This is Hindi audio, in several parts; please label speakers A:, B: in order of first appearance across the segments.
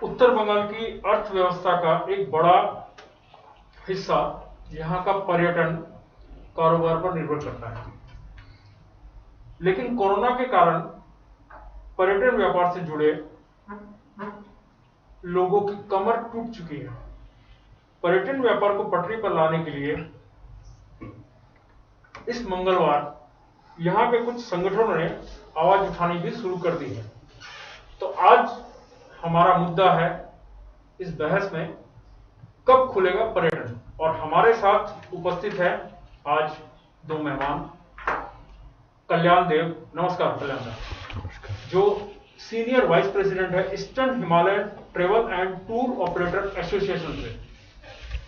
A: उत्तर बंगाल की अर्थव्यवस्था का एक बड़ा हिस्सा यहाँ का पर्यटन कारोबार पर निर्भर करता है। लेकिन कोरोना के कारण पर्यटन व्यापार से जुड़े लोगों की कमर टूट चुकी है। पर्यटन व्यापार को पटरी पर लाने के लिए इस मंगलवार यहां के कुछ संगठनों ने आवाज उठानी भी शुरू कर दी है। तो आज हमारा मुद्दा है इस बहस में, कब खुलेगा पर्यटन। और हमारे साथ उपस्थित है आज दो मेहमान। कल्याण देव, नमस्कार कल्याण देव, जो सीनियर वाइस प्रेसिडेंट है eastern Himalaya travel and tour operator association से।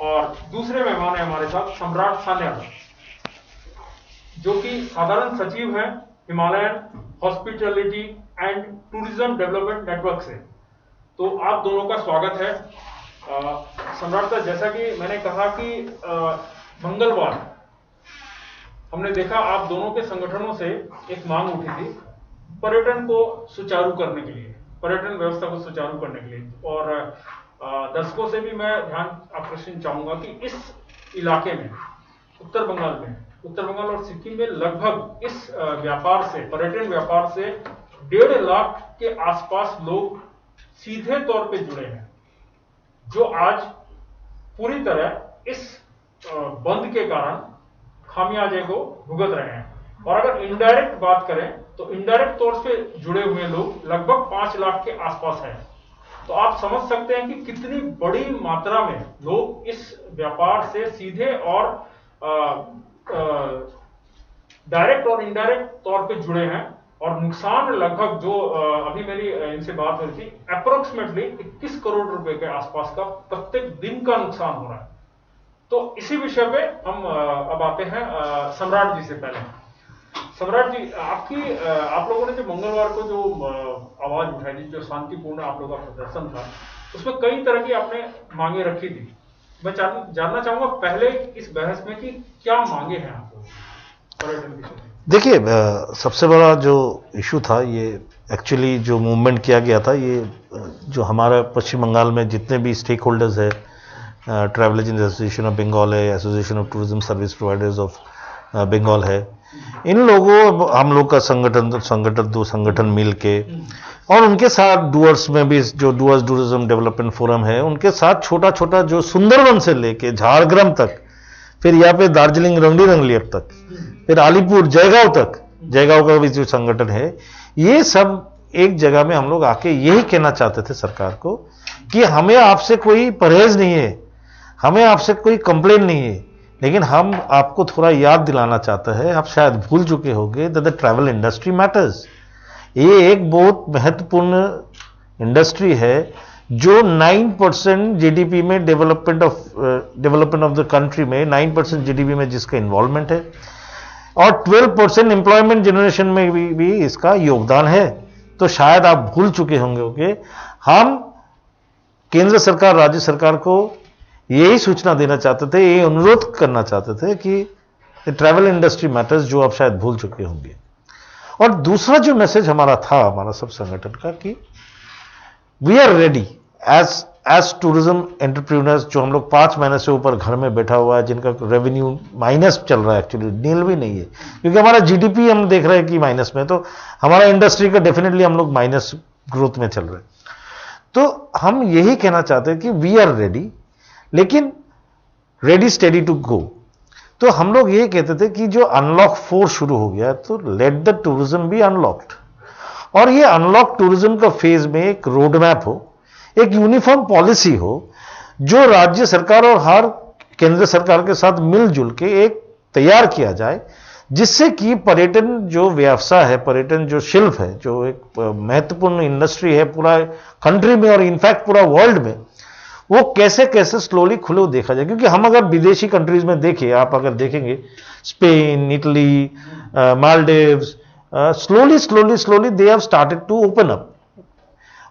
A: और दूसरे मेहमान है हमारे साथ सम्राट सान्याल, जो कि साधारण सचिव है Himalayan hospitality and tourism development network से। तो आप दोनों का स्वागत है। सम्राट साहब, जैसा कि मैंने कहा कि मंगलवार हमने देखा आप दोनों के संगठनों से एक मांग उठी थी पर्यटन को सुचारू करने के लिए, पर्यटन व्यवस्था को सुचारू करने के लिए। और दर्शकों से भी मैं ध्यान आकर्षण चाहूंगा कि इस इलाके में उत्तर बंगाल और सिक्किम में लगभग इस व्यापार से, पर्यटन व्यापार से 1.5 लाख के आसपास लोग सीधे तौर पे जुड़े हैं, जो आज पूरी तरह इस बंद के कारण खामियाजे को भुगत रहे हैं। और अगर इनडायरेक्ट बात करें तो इनडायरेक्ट तौर से जुड़े हुए लोग लगभग 5 लाख के आसपास हैं। तो आप समझ सकते हैं कि कितनी बड़ी मात्रा में लोग इस व्यापार से सीधे और डायरेक्ट और इनडायरेक्ट तौर पे जुड़े हैं। और नुकसान लगभग, जो अभी मेरी इनसे बात हो रही थी, अप्रोक्सीमेटली 21 करोड़ रुपए के आसपास का प्रत्येक दिन का नुकसान हो रहा है। तो इसी विषय पे हम अब आते हैं सम्राट जी से। पहले सम्राट जी, आप लोगों ने जो मंगलवार को जो आवाज उठाई थी, जो शांतिपूर्ण आप लोगों का प्रदर्शन था, उसमें कई तरह की आपने मांगे रखी थी। मैं जानना चाहूंगा पहले इस बहस में कि क्या मांगे हैं आपको पर्यटन की।
B: देखिए, सबसे बड़ा जो इशू था, ये एक्चुअली जो मूवमेंट किया गया था, ये जो हमारा पश्चिम बंगाल में जितने भी स्टेक होल्डर्स है, travel agent association of Bengal है, association of tourism service providers of Bengal है, इन लोगों, हम लोग का दो संगठन मिल के, और उनके साथ डूअर्स में भी जो डूअर्स टूरिज्म डेवलपमेंट फोरम है, उनके साथ छोटा छोटा जो सुंदरवन से लेके झारग्राम तक, फिर यहाँ पे दार्जिलिंग रंगलीप तक, फिर अलीपुर जयगांव तक, जयगांव का भी जो संगठन है, ये सब एक जगह में हम लोग आके यही कहना चाहते थे सरकार को कि हमें आपसे कोई परहेज नहीं है, हमें आपसे कोई कंप्लेन नहीं है, लेकिन हम आपको थोड़ा याद दिलाना चाहते हैं, आप शायद भूल चुके होंगे that the travel industry matters. ये एक बहुत महत्वपूर्ण इंडस्ट्री है जो 9% जीडीपी में, डेवलपमेंट ऑफ द कंट्री में 9% जीडीपी में जिसका इन्वॉल्वमेंट है, और 12% एम्प्लॉयमेंट जनरेशन में भी इसका योगदान है। तो शायद आप भूल चुके होंगे। हम केंद्र सरकार, राज्य सरकार को यही सूचना देना चाहते थे, ये अनुरोध करना चाहते थे कि ट्रैवल इंडस्ट्री मैटर्स, जो आप शायद भूल चुके होंगे। और दूसरा जो मैसेज हमारा था, हमारा सब संगठन का, कि we are ready as tourism entrepreneurs, जो हम लोग 5 महीने से ऊपर घर में बैठा हुआ है, जिनका रेवेन्यू माइनस चल रहा है, एक्चुअली नील भी नहीं है, क्योंकि हमारा जीडीपी हम देख रहे हैं कि माइनस में, तो हमारा इंडस्ट्री का डेफिनेटली हम लोग माइनस ग्रोथ में चल रहे हैं। तो हम यही कहना चाहते हैं कि वी आर रेडी, लेकिन रेडी स्टेडी टू गो। तो हम लोग ये कहते थे कि जो अनलॉक 4 शुरू हो गया, तो let the tourism B unlocked, और ये अनलॉक टूरिज्म का फेज में एक रोड मैप हो, एक यूनिफॉर्म पॉलिसी हो, जो राज्य सरकार और हर केंद्र सरकार के साथ मिलजुल के एक तैयार किया जाए, जिससे कि पर्यटन जो व्यवसाय है, पर्यटन जो शिल्प है, जो एक महत्वपूर्ण इंडस्ट्री है पूरा कंट्री में और इनफैक्ट पूरा वर्ल्ड में, वो कैसे कैसे स्लोली खुले देखा जाए। क्योंकि हम अगर विदेशी कंट्रीज में देखें, आप अगर देखेंगे Spain, Italy, Maldives, slowly they have started to open up.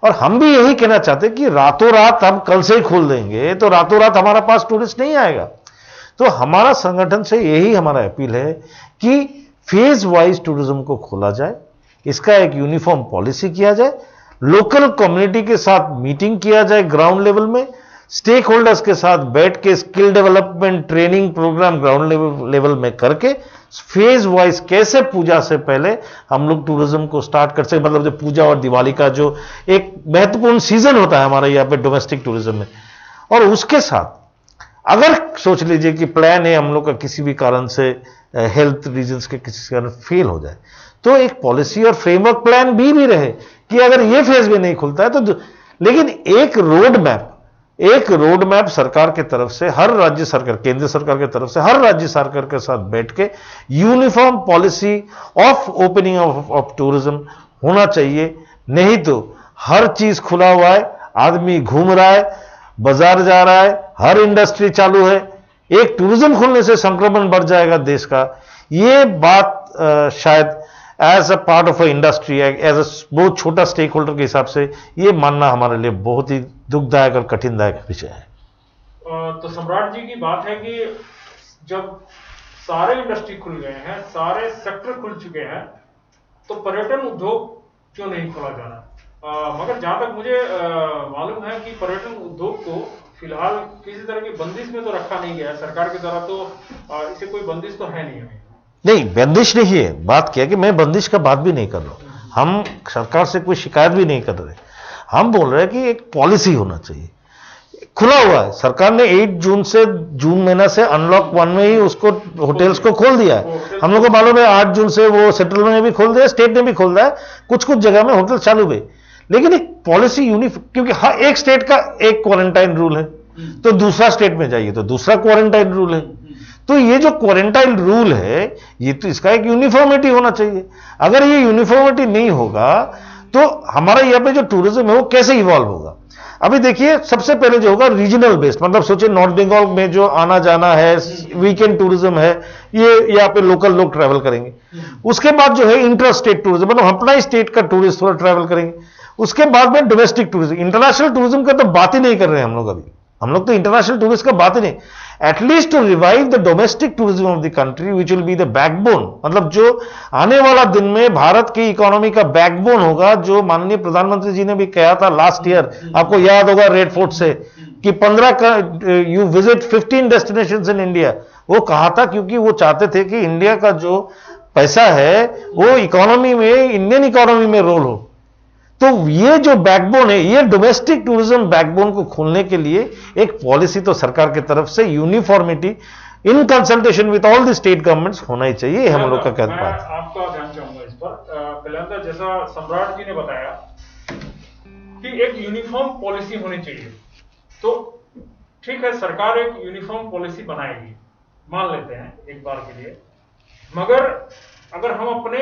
B: और हम भी यही कहना चाहते हैं कि रातों रात हम कल से ही खोल देंगे तो रातों रात हमारा पास टूरिस्ट नहीं आएगा। तो हमारा संगठन से यही हमारा अपील है कि फेज वाइज टूरिज्म को खोला जाए, इसका एक यूनिफॉर्म पॉलिसी किया जाए, लोकल कम्युनिटी के साथ मीटिंग किया जाए ग्राउंड लेवल में, स्टेक होल्डर्स के साथ बैठ के skill development training program ground level में करके फेज वाइज कैसे पूजा से पहले हम लोग टूरिज्म को स्टार्ट कर सके। मतलब जो पूजा और दिवाली का जो एक महत्वपूर्ण सीजन होता है हमारे यहाँ पे डोमेस्टिक टूरिज्म में, और उसके साथ अगर सोच लीजिए कि प्लान है हम लोग का किसी भी कारण से हेल्थ रीजंस के किसी कारण फेल हो जाए, तो एक पॉलिसी और फ्रेमवर्क प्लान भी रहे कि अगर ये फेज भी नहीं खुलता है तो लेकिन एक रोड मैप सरकार की तरफ से हर राज्य सरकार, केंद्र सरकार की तरफ से हर राज्य सरकार के साथ बैठ के uniform policy of opening of tourism होना चाहिए। नहीं तो हर चीज खुला हुआ है, आदमी घूम रहा है, बाजार जा रहा है, हर इंडस्ट्री चालू है, एक टूरिज्म खुलने से संक्रमण बढ़ जाएगा देश का। ये बात शायद as a part of a industry, as a बहुत छोटा स्टेक होल्डर के हिसाब से ये मानना हमारे लिए बहुत ही दुखदायक और कठिनदायक विषय है।
A: तो सम्राट जी की बात है कि जब सारे इंडस्ट्री खुल गए हैं, सारे सेक्टर खुल चुके हैं, तो पर्यटन उद्योग क्यों नहीं खोला जाना? मगर जहां तक मुझे मालूम है कि पर्यटन उद्योग को फिलहाल किसी तरह की बंदिश में तो रखा नहीं गया सरकार की तरह, तो इसे कोई बंदिश तो है नहीं,
B: बंदिश नहीं है। बात क्या है कि मैं बंदिश का बात भी नहीं कर रहा हूं, हम सरकार से कोई शिकायत भी नहीं कर रहे। हम बोल रहे हैं कि एक पॉलिसी होना चाहिए। खुला हुआ है, सरकार ने 8 जून से जून महीना से अनलॉक 1 में ही उसको होटल्स को खोल दिया है। हम लोग को मालूम है 8 जून से वो सेंट्रल में भी खोल दिया, स्टेट ने भी खोल दिया है, कुछ जगह में होटल चालू हुए। लेकिन एक पॉलिसी यूनिफॉर्म, क्योंकि हर एक स्टेट का एक क्वारंटाइन रूल है, तो दूसरा स्टेट में जाइए तो दूसरा क्वारंटाइन रूल है। तो ये जो क्वारंटाइन रूल है, ये तो इसका एक यूनिफॉर्मिटी होना चाहिए। अगर ये यूनिफॉर्मिटी नहीं होगा तो हमारा यहाँ पे जो टूरिज्म है वो कैसे इवॉल्व होगा? अभी देखिए, सबसे पहले जो होगा रीजनल बेस्ड, मतलब सोचिए नॉर्थ बंगाल में जो आना जाना है, वीकेंड टूरिज्म है, ये यहाँ पे लोकल लोग ट्रैवल करेंगे। उसके बाद जो है इंटर स्टेट टूरिज्म, मतलब अपना ही स्टेट का टूरिस्ट थोड़ा ट्रैवल करेंगे। उसके बाद में डोमेस्टिक टूरिज्म, इंटरनेशनल टूरिज्म का तो बात ही नहीं कर रहे हैं हम लोग अभी। हम लोग तो इंटरनेशनल टूरिस्ट का बात ही नहीं। At least to revive the domestic tourism of the country which will be the backbone, मतलब जो आने वाला दिन में भारत की इकोनॉमी का बैकबोन होगा, जो माननीय प्रधानमंत्री जी ने भी कहा था लास्ट ईयर, आपको याद होगा रेड फोर्ट से, कि 15 you visit 15 destinations in India. वो कहा था क्योंकि वो चाहते थे कि इंडिया का जो पैसा है वो इकोनॉमी में, इंडियन इकोनॉमी में रोल हो। तो ये जो बैकबोन है, ये डोमेस्टिक टूरिज्म बैकबोन को खोलने के लिए एक पॉलिसी तो सरकार की तरफ से uniformity in consultation with all the state governments होना ही चाहिए। हम लोग का कहना है।
A: आपका ध्यान चाहूंगा इस पर। पहले जैसा सम्राट जी ने बताया कि एक यूनिफॉर्म पॉलिसी होनी चाहिए, तो ठीक है, सरकार एक यूनिफॉर्म पॉलिसी बनाएगी, मान लेते हैं एक बार के लिए। मगर अगर हम अपने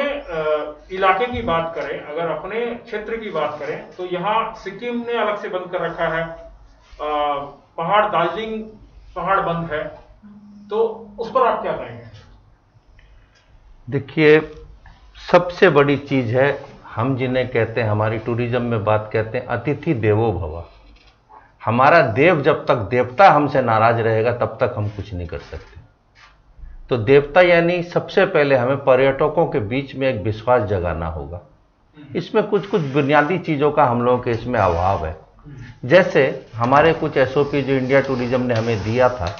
A: इलाके की बात करें, अगर अपने क्षेत्र की बात करें, तो यहाँ सिक्किम ने अलग से बंद कर रखा है, पहाड़ दार्जिलिंग पहाड़ बंद है, तो उस पर आप क्या कहेंगे?
C: देखिए, सबसे बड़ी चीज है, हम जिन्हें कहते हैं, हमारी टूरिज्म में बात कहते हैं अतिथि देवो भव। हमारा देव, जब तक देवता हमसे नाराज रहेगा तब तक हम कुछ नहीं कर सकते। तो देवता यानी सबसे पहले हमें पर्यटकों के बीच में एक विश्वास जगाना होगा। इसमें कुछ बुनियादी चीज़ों का हम लोगों के इसमें अभाव है। जैसे हमारे कुछ एसओपी जो इंडिया टूरिज्म ने हमें दिया था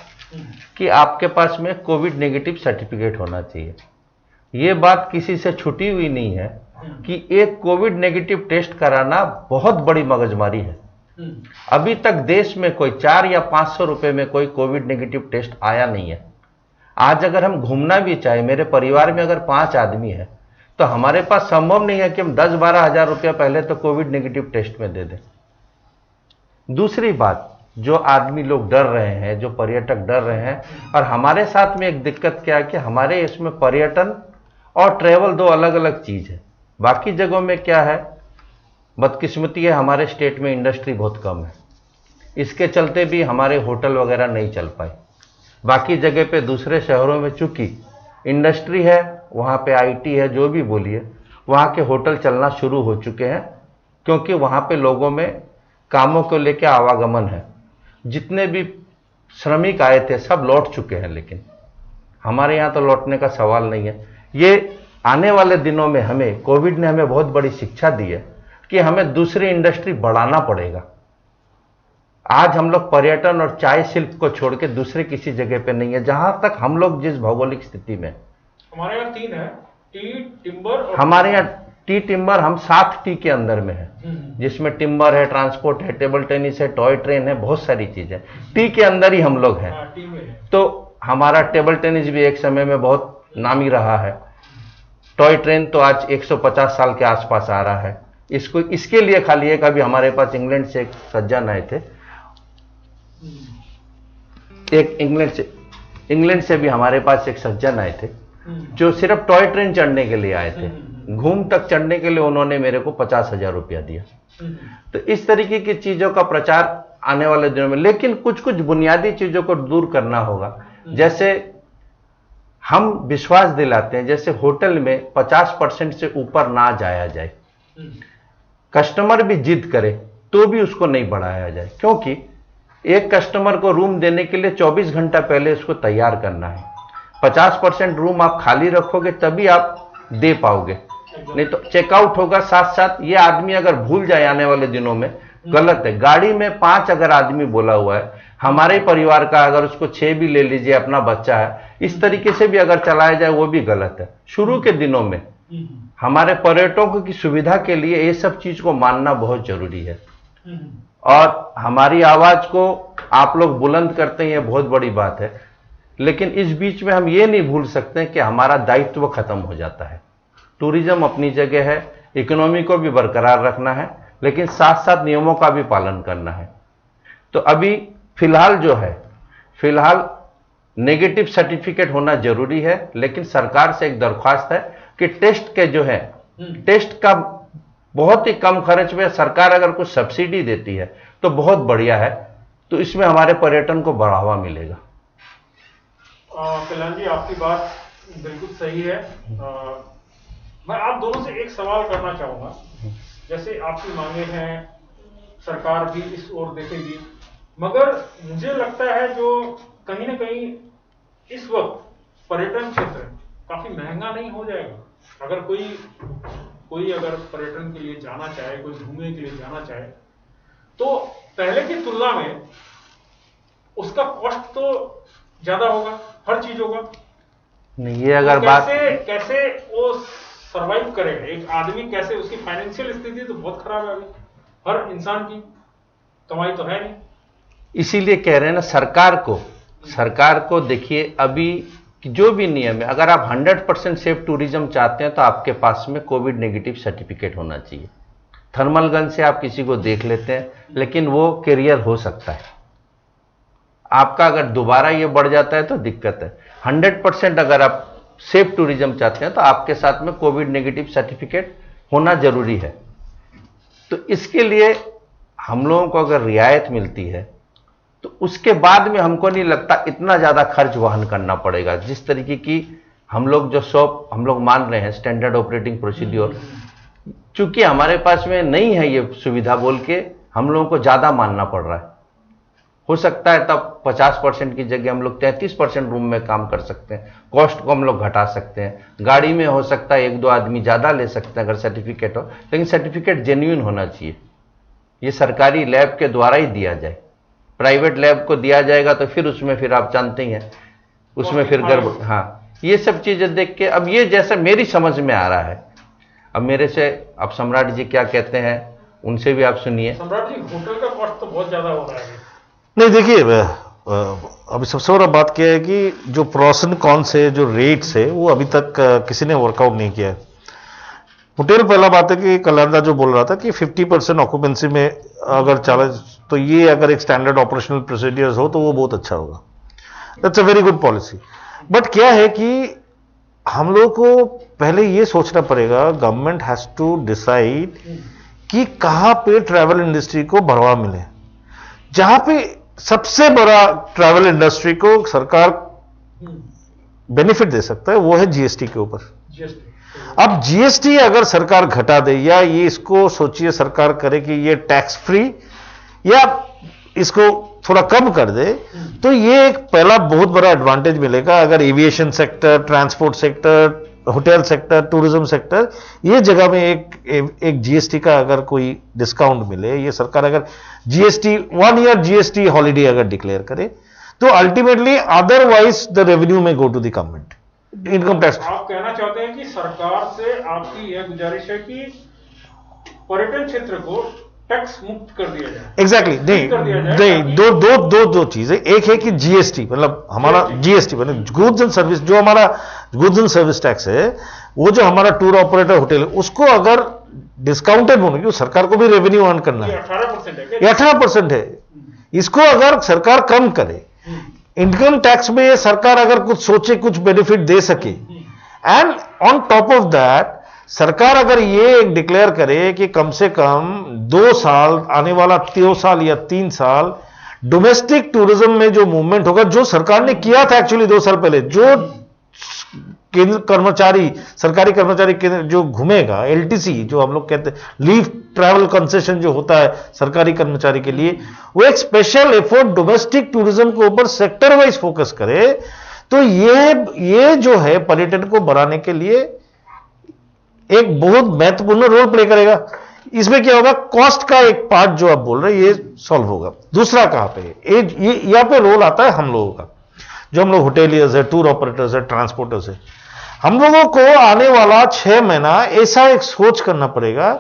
C: कि आपके पास में कोविड नेगेटिव सर्टिफिकेट होना चाहिए। ये बात किसी से छुटी हुई नहीं है कि एक कोविड नेगेटिव टेस्ट कराना बहुत बड़ी मगजमारी है। अभी तक देश में कोई 4 या 500 रुपए में कोई कोविड नेगेटिव टेस्ट आया नहीं है। आज अगर हम घूमना भी चाहे, मेरे परिवार में अगर 5 आदमी है, तो हमारे पास संभव नहीं है कि हम 10-12 हजार रुपया पहले तो कोविड नेगेटिव टेस्ट में दे दें। दूसरी बात, जो आदमी लोग डर रहे हैं, जो पर्यटक डर रहे हैं, और हमारे साथ में एक दिक्कत क्या है कि हमारे इसमें पर्यटन और ट्रैवल 2 अलग अलग चीज है। बाकी जगहों में क्या है, बदकिस्मती है, हमारे स्टेट में इंडस्ट्री बहुत कम है, इसके चलते भी हमारे होटल वगैरह नहीं चल पाए। बाकी जगह पे दूसरे शहरों में चूंकि इंडस्ट्री है, वहाँ पे आईटी है, जो भी बोलिए, वहाँ के होटल चलना शुरू हो चुके हैं, क्योंकि वहाँ पे लोगों में कामों को लेकर आवागमन है। जितने भी श्रमिक आए थे सब लौट चुके हैं, लेकिन हमारे यहाँ तो लौटने का सवाल नहीं है। ये आने वाले दिनों में हमें कोविड ने हमें बहुत बड़ी शिक्षा दी है कि हमें दूसरी इंडस्ट्री बढ़ाना पड़ेगा। आज हम लोग पर्यटन और चाय शिल्प को छोड़ के दूसरे किसी जगह पे नहीं है। जहां तक हम लोग जिस भौगोलिक स्थिति में,
A: हमारे यहाँ 3 है, टी, टिम्बर और
C: हमारे यहाँ टी टिम्बर, हम 7 टी के अंदर में है, जिसमें टिम्बर है, ट्रांसपोर्ट है, टेबल टेनिस है, टॉय ट्रेन है, बहुत सारी चीजें टी के अंदर ही हम लोग हैं।
A: टी में है।
C: तो हमारा टेबल टेनिस भी एक समय में बहुत नामी रहा है। टॉय ट्रेन तो आज 150 साल के आसपास आ रहा है। इसके लिए खाली एक अभी हमारे पास इंग्लैंड से एक सज्जन आए थे, एक इंग्लैंड से भी हमारे पास एक सज्जन आए थे जो सिर्फ टॉय ट्रेन चढ़ने के लिए आए थे। घूम तक चढ़ने के लिए उन्होंने मेरे को 50,000 रुपया दिया। तो इस तरीके की चीजों का प्रचार आने वाले दिनों में, लेकिन कुछ कुछ बुनियादी चीजों को दूर करना होगा। जैसे हम विश्वास दिलाते हैं, जैसे होटल में 50% से ऊपर ना जाया जाए, कस्टमर भी जिद करे तो भी उसको नहीं बढ़ाया जाए, क्योंकि एक कस्टमर को रूम देने के लिए 24 घंटा पहले उसको तैयार करना है। 50% रूम आप खाली रखोगे तभी आप दे पाओगे, नहीं तो चेकआउट होगा साथ साथ। ये आदमी अगर भूल जाए आने वाले दिनों में, गलत है। गाड़ी में 5 अगर आदमी बोला हुआ है, हमारे परिवार का अगर उसको 6 भी ले लीजिए, अपना बच्चा है, इस तरीके से भी अगर चलाया जाए वो भी गलत है। शुरू के दिनों में हमारे पर्यटकों की सुविधा के लिए ये सब चीज को मानना बहुत जरूरी है। और हमारी आवाज को आप लोग बुलंद करते हैं, ये बहुत बड़ी बात है, लेकिन इस बीच में हम ये नहीं भूल सकते कि हमारा दायित्व खत्म हो जाता है। टूरिज्म अपनी जगह है, इकोनॉमी को भी बरकरार रखना है, लेकिन साथ साथ नियमों का भी पालन करना है। तो अभी फिलहाल नेगेटिव सर्टिफिकेट होना जरूरी है, लेकिन सरकार से एक दरख्वास्त है कि टेस्ट के जो है, टेस्ट का बहुत ही कम खर्च में सरकार अगर कुछ सब्सिडी देती है तो बहुत बढ़िया है। तो इसमें हमारे पर्यटन को बढ़ावा मिलेगा।
A: कल्याण जी, आपकी बात बिल्कुल सही है। मैं आप दोनों से एक सवाल करना चाहूंगा। जैसे आपकी मांगे हैं, सरकार भी इस ओर देखेगी, मगर मुझे लगता है जो कहीं ना कहीं इस वक्त पर्यटन क्षेत्र काफी महंगा नहीं हो जाएगा? अगर कोई अगर पर्यटन के लिए जाना चाहे, कोई घूमने के लिए जाना चाहे, तो पहले की तुलना में उसका कॉस्ट तो ज्यादा होगा, हर चीज होगा।
C: नहीं, ये अगर
A: तो
C: बात
A: कैसे वो सरवाइव करेगा एक आदमी, कैसे? उसकी फाइनेंशियल स्थिति तो बहुत खराब है अभी, हर इंसान की कमाई तो है नहीं।
C: इसीलिए कह रहे हैं ना, सरकार को देखिए, अभी जो भी नियम है, अगर आप 100% सेफ टूरिज्म चाहते हैं तो आपके पास में कोविड नेगेटिव सर्टिफिकेट होना चाहिए। थर्मल गन से आप किसी को देख लेते हैं, लेकिन वो कैरियर हो सकता है आपका। अगर दोबारा ये बढ़ जाता है तो दिक्कत है। 100% अगर आप सेफ टूरिज्म चाहते हैं तो आपके साथ में कोविड नेगेटिव सर्टिफिकेट होना जरूरी है। तो इसके लिए हम लोगों को अगर रियायत मिलती है तो उसके बाद में हमको नहीं लगता इतना ज्यादा खर्च वहन करना पड़ेगा। जिस तरीके की हम लोग मान रहे हैं स्टैंडर्ड ऑपरेटिंग प्रोसीड्योर, चूंकि हमारे पास में नहीं है ये सुविधा बोल के हम लोगों को ज्यादा मानना पड़ रहा है। हो सकता है तब 50% की जगह हम लोग 33% रूम में काम कर सकते हैं, कॉस्ट को हम लोग घटा सकते हैं। गाड़ी में हो सकता है 1-2 आदमी ज्यादा ले सकते हैं अगर सर्टिफिकेट हो, लेकिन सर्टिफिकेट जेन्युइन होना चाहिए। ये सरकारी लैब के द्वारा ही दिया जाए। प्राइवेट लैब को दिया जाएगा तो फिर आप जानते ही हैं उसमें फिर गड़बड़। हाँ, ये सब चीजें देख के अब ये जैसा मेरी समझ में आ रहा है, अब मेरे से अब सम्राट जी क्या कहते हैं उनसे भी आप सुनिए।
A: सम्राट जी, होटल का कॉस्ट तो बहुत ज्यादा हो रहा है।
B: नहीं, देखिए अभी सबसे बड़ा बात क्या है कि जो प्रोस एंड कॉन्स है, जो रेट्स है, वो अभी तक किसी ने वर्कआउट नहीं किया है। होटल, पहला बात है कि कल्याणदा जो बोल रहा था कि 50% ऑक्यूपेंसी में अगर चला, तो ये अगर एक स्टैंडर्ड ऑपरेशनल प्रोसीडियर्स हो तो वो बहुत अच्छा होगा। That's a very good policy. But क्या है कि हम लोग को पहले ये सोचना पड़ेगा, गवर्नमेंट हैज टू डिसाइड कि कहां पे ट्रैवल इंडस्ट्री को बढ़ावा मिले। जहां पे सबसे बड़ा ट्रैवल इंडस्ट्री को सरकार बेनिफिट दे सकता है वो है जीएसटी के ऊपर। अब जीएसटी अगर सरकार घटा दे, या ये इसको सोचिए सरकार करे कि ये टैक्स फ्री या इसको थोड़ा कम कर दे, तो ये एक पहला बहुत बड़ा एडवांटेज मिलेगा। अगर aviation sector, transport sector, hotel sector, tourism sector, ये जगह में एक जीएसटी का अगर कोई डिस्काउंट मिले, ये सरकार अगर जीएसटी 1 ईयर जीएसटी हॉलीडे अगर डिक्लेयर करे, तो अल्टीमेटली अदरवाइज द रेवेन्यू में go to the government, income tax.
A: आप कहना चाहते हैं कि सरकार से आपकी यह गुजारिश है कि पर्यटन क्षेत्र को टैक्स मुक्त कर दिया जाए।
B: एग्जैक्टली नहीं, दो चीजें। एक है कि जीएसटी, मतलब हमारा जीएसटी मतलब गुड्स एंड सर्विस, जो हमारा गुड्स एंड सर्विस टैक्स है, वो जो हमारा टूर ऑपरेटर होटल है, उसको अगर डिस्काउंटेड होने की, सरकार को भी रेवेन्यू अर्न करना है,
A: 18% है,
B: ये 18% है, इसको अगर सरकार कम करे, इनकम टैक्स में सरकार अगर कुछ सोचे, कुछ बेनिफिट दे सके, and on top of that सरकार अगर ये डिक्लेयर करे कि कम से कम 2 साल, आने वाला 2 साल या 3 साल डोमेस्टिक टूरिज्म में जो मूवमेंट होगा, जो सरकार ने किया था एक्चुअली 2 साल पहले, जो केंद्र कर्मचारी, सरकारी कर्मचारी जो घूमेगा, एलटीसी जो हम लोग कहते हैं, लीव ट्रैवल कंसेशन जो होता है सरकारी कर्मचारी के लिए, वो एक स्पेशल एफर्ट डोमेस्टिक टूरिज्म के ऊपर सेक्टर वाइज फोकस करे, तो ये जो है पर्यटन को बढ़ाने के लिए एक बहुत महत्वपूर्ण रोल प्ले करेगा। इसमें क्या होगा, कॉस्ट का एक पार्ट जो आप बोल रहे हैं ये सॉल्व होगा। दूसरा कहां पे, ये यहां पे रोल आता है हम लोगों का, जो हम लोग होटेलियर्स है, टूर ऑपरेटर्स है, ट्रांसपोर्टर्स है। हम लोगों को आने वाला 6 महीना ऐसा एक सोच करना पड़ेगा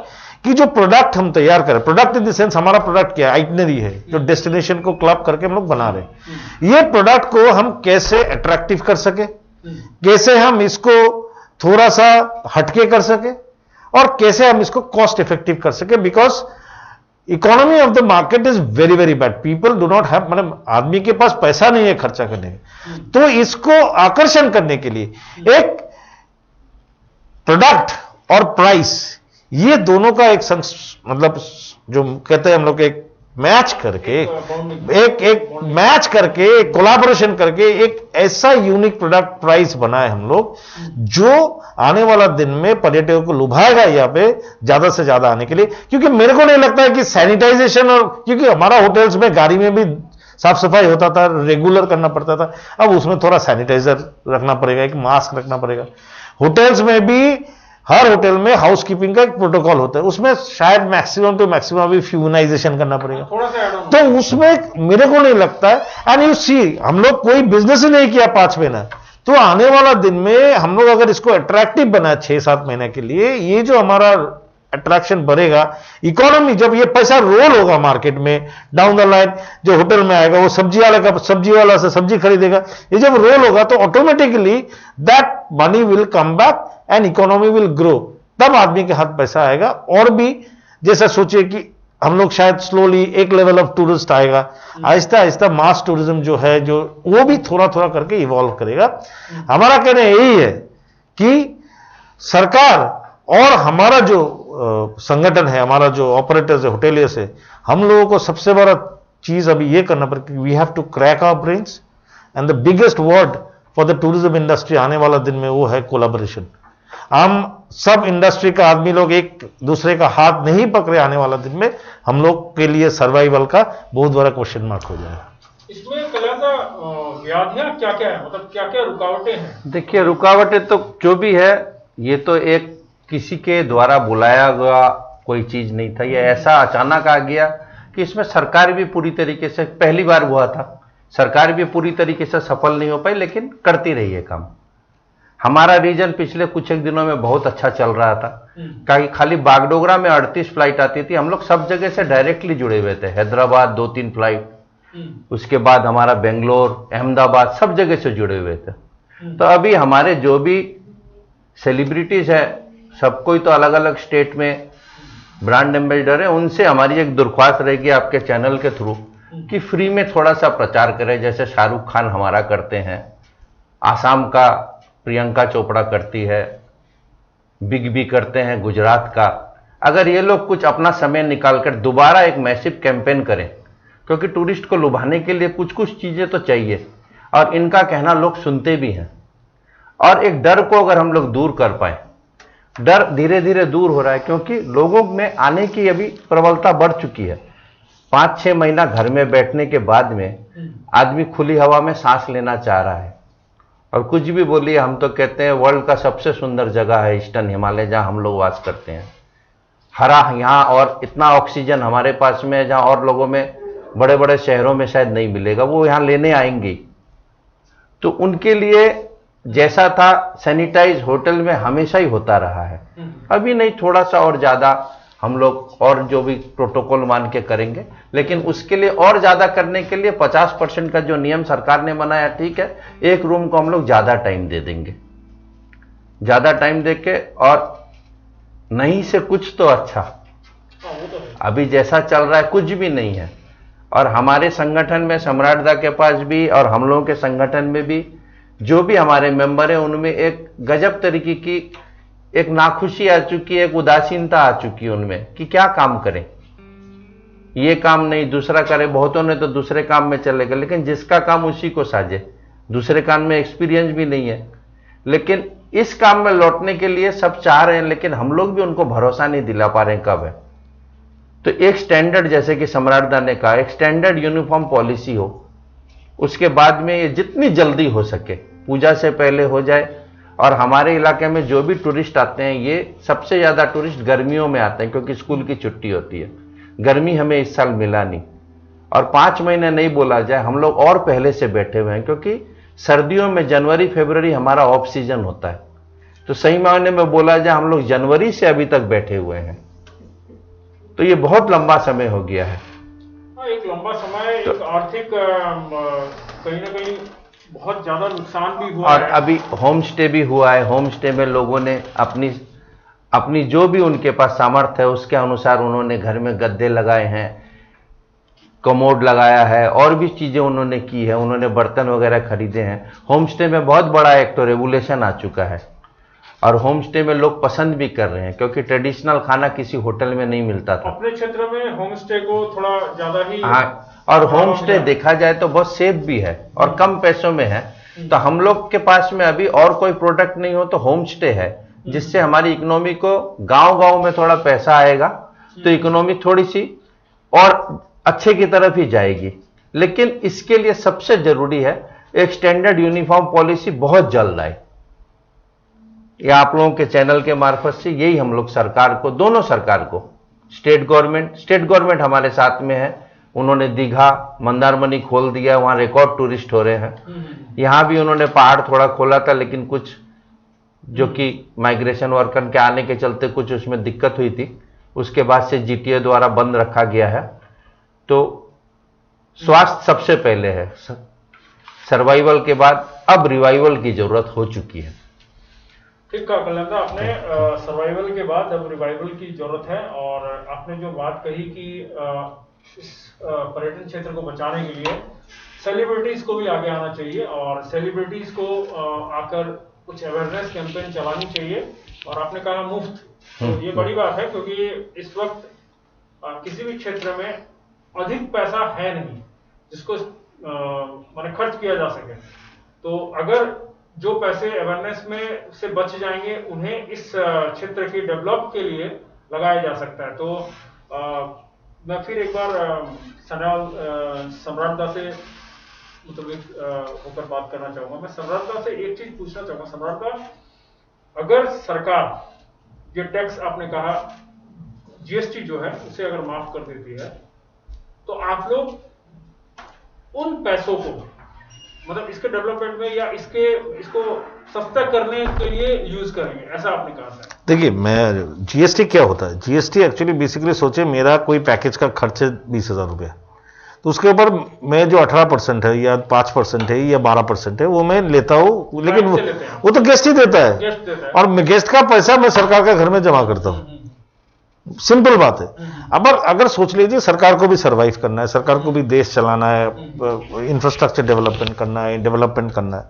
B: कि जो प्रोडक्ट हम तैयार करें, प्रोडक्ट इन द सेंस हमारा प्रोडक्ट क्या है, आइटनरी है, जो डेस्टिनेशन को क्लब करके हम लोग बना रहे हैं, ये प्रोडक्ट को हम कैसे अट्रैक्टिव कर सके, कैसे हम इसको थोड़ा सा हटके कर सके, और कैसे हम इसको कॉस्ट इफेक्टिव कर सके, because economy of the market is very very bad, people do not have, मतलब आदमी के पास पैसा नहीं है खर्चा करने का। तो इसको आकर्षण करने के लिए एक प्रोडक्ट और प्राइस, ये दोनों का एक मतलब जो कहते हैं हम लोग एक मैच करके, एक मैच करके, एक कोलैबोरेशन करके एक ऐसा यूनिक प्रोडक्ट प्राइस बनाए हम लोग, जो आने वाला दिन में पर्यटकों को लुभाएगा यहाँ पे ज्यादा से ज्यादा आने के लिए। क्योंकि मेरे को नहीं लगता है कि सैनिटाइजेशन, और क्योंकि हमारा होटल्स में गाड़ी में भी साफ सफाई होता था, रेगुलर करना पड़ता था, अब उसमें थोड़ा सैनिटाइजर रखना पड़ेगा, एक मास्क रखना पड़ेगा। होटल्स में भी, हर होटल में हाउसकीपिंग का एक प्रोटोकॉल होता है, उसमें शायद मैक्सिमम टू मैक्सिमम अभी फ्यूनाइजेशन करना पड़ेगा,
A: थोड़ा सा
B: तो उसमें मेरे को नहीं लगता है। एंड यू सी, हम लोग कोई बिजनेस ही नहीं किया 5 महीना, तो आने वाला दिन में हम लोग अगर इसको अट्रैक्टिव बनाए 6-7 महीने के लिए, ये जो हमारा अट्रैक्शन बढ़ेगा, इकोनॉमी, जब ये पैसा रोल होगा मार्केट में डाउन द लाइन, जो होटल में आएगा वो सब्जी वाला से सब्जी खरीदेगा, ये जब रोल होगा तो automatically that money will come back and economy will grow, तब आदमी के हाथ पैसा आएगा। और भी जैसा सोचिए कि हम लोग शायद स्लोली एक लेवल ऑफ टूरिस्ट आएगा, आहिस्ता आहिस्ता मास टूरिज्म जो है, जो वो भी थोड़ा थोड़ा करके इवॉल्व करेगा। हमारा कहना यही है कि सरकार और हमारा जो संगठन है, हमारा जो ऑपरेटर्स है, होटेलियर्स है, हम लोगों को सबसे बड़ा चीज अभी ये करना पड़ेगा, we have to crack our brains, and the biggest word for the tourism industry आने वाला दिन में वो है कोलैबोरेशन। हम सब इंडस्ट्री का आदमी लोग एक दूसरे का हाथ नहीं पकड़े, आने वाला दिन में हम लोग के लिए सर्वाइवल का बहुत बड़ा क्वेश्चन मार्क हो जाएगा।
A: इसमें कल्याणदा व्याधियां क्या क्या है, मतलब क्या क्या रुकावटें हैं?
C: देखिए, रुकावटें तो जो भी है, ये तो एक किसी के द्वारा बुलाया गया कोई चीज नहीं था, ये ऐसा अचानक आ गया कि इसमें सरकार भी पूरी तरीके से, पहली बार हुआ था, सरकार भी पूरी तरीके से सफल नहीं हो पाई, लेकिन करती रही है काम। हमारा रीजन पिछले कुछ एक दिनों में बहुत अच्छा चल रहा था, खाली बागडोगरा में 38 फ्लाइट आती थी, हम लोग सब जगह से डायरेक्टली जुड़े हुए थे, हैदराबाद 2-3 फ्लाइट, उसके बाद हमारा बेंगलोर, अहमदाबाद, सब जगह से जुड़े हुए थे। तो अभी हमारे जो भी सेलिब्रिटीज है, सबको ही तो अलग अलग स्टेट में ब्रांड एम्बेसडर है, उनसे हमारी एक दरख्वास्त रहेगी आपके चैनल के थ्रू कि फ्री में थोड़ा सा प्रचार करें, जैसे शाहरुख खान हमारा करते हैं, आसाम का प्रियंका चोपड़ा करती है, बिग बी करते हैं गुजरात का। अगर ये लोग कुछ अपना समय निकालकर दोबारा एक मैसिव कैंपेन करें, क्योंकि टूरिस्ट को लुभाने के लिए कुछ कुछ चीजें तो चाहिए, और इनका कहना लोग सुनते भी हैं। और एक डर को अगर हम लोग दूर कर पाए, डर धीरे धीरे दूर हो रहा है, क्योंकि लोगों में आने की अभी प्रबलता बढ़ चुकी है। 5-6 महीना घर में बैठने के बाद में आदमी खुली हवा में सांस लेना चाह रहा है, और कुछ भी बोलिए, हम तो कहते हैं वर्ल्ड का सबसे सुंदर जगह है ईस्टर्न हिमालय, जहां हम लोग वास करते हैं। हरा यहाँ, और इतना ऑक्सीजन हमारे पास में है जहां और लोगों में, बड़े बड़े शहरों में शायद नहीं मिलेगा। वो यहां लेने आएंगे, तो उनके लिए जैसा था सैनिटाइज होटल में हमेशा ही होता रहा है। अभी नहीं, थोड़ा सा और ज्यादा हम लोग और जो भी प्रोटोकॉल मान के करेंगे, लेकिन उसके लिए और ज्यादा करने के लिए 50% का जो नियम सरकार ने बनाया, ठीक है, एक रूम को हम लोग ज्यादा टाइम दे देंगे, ज्यादा टाइम देके, और नहीं से कुछ तो अच्छा। अभी जैसा चल रहा है कुछ भी नहीं है। और हमारे संगठन में, सम्राटदा के पास भी और हम लोगों के संगठन में भी जो भी हमारे मेंबर हैं, उनमें एक गजब तरीके की एक नाखुशी आ चुकी है, एक उदासीनता आ चुकी है उनमें कि क्या काम करें, ये काम नहीं दूसरा करे। बहुतों ने तो दूसरे काम में चले गए, लेकिन जिसका काम उसी को साजे। दूसरे काम में एक्सपीरियंस भी नहीं है, लेकिन इस काम में लौटने के लिए सब चाह रहे हैं, लेकिन हम लोग भी उनको भरोसा नहीं दिला पा रहे हैं कब है। तो एक स्टैंडर्ड, जैसे कि सम्राटदा ने कहा, एक स्टैंडर्ड यूनिफॉर्म पॉलिसी हो, उसके बाद में ये जितनी जल्दी हो सके पूजा से पहले हो जाए। और हमारे इलाके में जो भी टूरिस्ट आते हैं, ये सबसे ज्यादा टूरिस्ट गर्मियों में आते हैं, क्योंकि स्कूल की छुट्टी होती है। गर्मी हमें इस साल मिला नहीं, और 5 महीने नहीं बोला जाए, हम लोग और पहले से बैठे हुए हैं, क्योंकि सर्दियों में जनवरी फरवरी हमारा ऑफ सीजन होता है। तो सही मायने में बोला जाए, हम लोग जनवरी से अभी तक बैठे हुए हैं। तो ये बहुत लंबा समय हो गया है।
A: एक लंबा समय, एक आर्थिक कहीं ना कहीं बहुत ज्यादा नुकसान भी हुआ
C: और
A: है।
C: अभी होम स्टे भी हुआ है। होम स्टे में लोगों ने अपनी जो भी उनके पास सामर्थ्य है उसके अनुसार उन्होंने घर में गद्दे लगाए हैं, कमोड लगाया है, और भी चीजें उन्होंने की है, उन्होंने बर्तन वगैरह खरीदे हैं। होम स्टे में बहुत बड़ा एक तो रेगुलेशन आ चुका है, और होम स्टे में लोग पसंद भी कर रहे हैं, क्योंकि ट्रेडिशनल खाना किसी होटल में नहीं मिलता था।
A: अपने क्षेत्र में होम स्टे को थोड़ा ज्यादा ही,
C: हाँ, और होम स्टे देखा जाए तो बहुत सेफ भी है और कम पैसों में है। तो हम लोग के पास में अभी और कोई प्रोडक्ट नहीं हो तो होम स्टे है, जिससे हमारी इकोनॉमी को, गांव-गांव में थोड़ा पैसा आएगा तो इकोनॉमी थोड़ी सी और अच्छे की तरफ ही जाएगी। लेकिन इसके लिए सबसे जरूरी है एक स्टैंडर्ड यूनिफॉर्म पॉलिसी बहुत जल्द आए। या आप लोगों के चैनल के मार्फत से यही हम लोग सरकार को, दोनों सरकार को, स्टेट गवर्नमेंट हमारे साथ में है, उन्होंने दीघा मंदारमनी खोल दिया, वहां रिकॉर्ड टूरिस्ट हो रहे हैं। यहां भी उन्होंने पहाड़ थोड़ा खोला था, लेकिन कुछ जो कि माइग्रेशन वर्कर के आने के चलते कुछ उसमें दिक्कत हुई थी, उसके बाद से जीटीए द्वारा बंद रखा गया है। तो स्वास्थ्य सबसे पहले है, सर्वाइवल के बाद अब रिवाइवल की जरूरत हो चुकी है।
A: ठीक कहा कल्याणदा आपने, सर्वाइवल के बाद अब रिवाइवल की जरूरत है। और आपने जो बात कही कि इस पर्यटन क्षेत्र को बचाने के लिए सेलिब्रिटीज को भी आगे आना चाहिए, और सेलिब्रिटीज को आकर कुछ अवेयरनेस कैंपेन चलानी चाहिए। और आपने कहा मुफ्त, तो ये बड़ी बात है, क्योंकि इस वक्त किसी भी क्षेत्र में अधिक पैसा है नहीं जिसको माने खर्च किया जा सके। तो अगर जो पैसे अवेयरनेस में से बच जाएंगे उन्हें इस क्षेत्र की डेवलप के लिए लगाया जा सकता है। तो मैं फिर एक बार सम्राटदा से होकर बात करना चाहूंगा। मैं सम्राटदा से एक चीज पूछना चाहूंगा। सम्राटदा, अगर सरकार ये टैक्स आपने कहा जीएसटी जो है उसे अगर माफ कर देती है, तो आप लोग उन पैसों को मतलब इसके डेवलपमेंट में या इसको सस्ता करने के लिए यूज करेंगे, ऐसा आपने कहा था।
B: देखिए, मैं जीएसटी क्या होता है, जीएसटी एक्चुअली बेसिकली सोचे मेरा कोई पैकेज का खर्च है 20,000 रुपया, तो उसके ऊपर मैं जो 18% है या 5% है या 12% है वो मैं लेता हूँ, लेकिन वो तो गेस्ट ही देता है, और गेस्ट का पैसा मैं सरकार के घर में जमा करता हूँ। सिंपल बात है। अब अगर सोच लीजिए सरकार को भी सरवाइव करना है, सरकार को भी देश चलाना है, इंफ्रास्ट्रक्चर डेवलपमेंट करना है,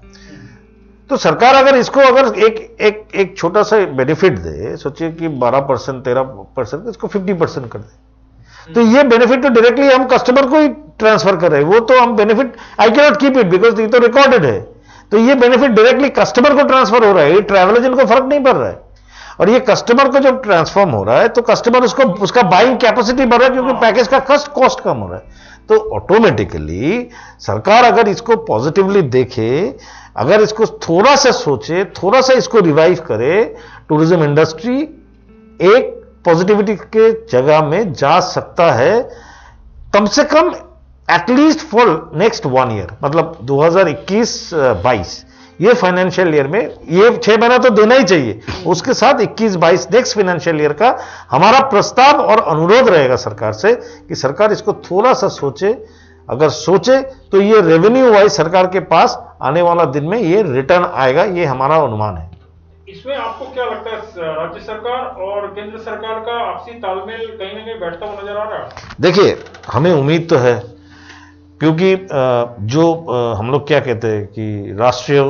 B: तो सरकार अगर इसको एक छोटा सा बेनिफिट दे, सोचिए कि 12% 13% इसको 50% कर दे, तो ये बेनिफिट तो डायरेक्टली हम कस्टमर को ही ट्रांसफर कर रहे हैं। वो तो हम benefit I can not keep it because ये तो रिकॉर्डेड है, तो ये बेनिफिट डायरेक्टली कस्टमर को ट्रांसफर हो रहा है, ट्रैवल एजेंट को फर्क नहीं पड़ रहा है। और ये कस्टमर को जब ट्रांसफॉर्म हो रहा है तो कस्टमर उसका बाइंग कैपेसिटी बढ़ रहा है, क्योंकि पैकेज का कॉस्ट कम हो रहा है। तो ऑटोमेटिकली सरकार अगर इसको पॉजिटिवली देखे अगर इसको थोड़ा सा सोचे, थोड़ा सा इसको रिवाइव करे, टूरिज्म इंडस्ट्री एक पॉजिटिविटी के जगह में जा सकता है, कम से कम एटलीस्ट फॉर नेक्स्ट 1 ईयर, मतलब 2021-22 ये फाइनेंशियल ईयर में ये 6 महीना तो देना ही चाहिए, उसके साथ 21-22 नेक्स्ट फाइनेंशियल ईयर का हमारा प्रस्ताव और अनुरोध रहेगा सरकार से कि सरकार इसको थोड़ा सा सोचे। अगर सोचे तो ये रेवेन्यू वाइज सरकार के पास आने वाला दिन में ये रिटर्न आएगा, ये हमारा अनुमान है।
A: इसमें आपको क्या लगता है, राज्य सरकार और केंद्र सरकार का आपसी तालमेल कहीं ना कहीं बैठता हुआ नजर आ रहा है?
B: देखिए, हमें उम्मीद तो है, क्योंकि जो हम लोग क्या कहते हैं कि राष्ट्रीय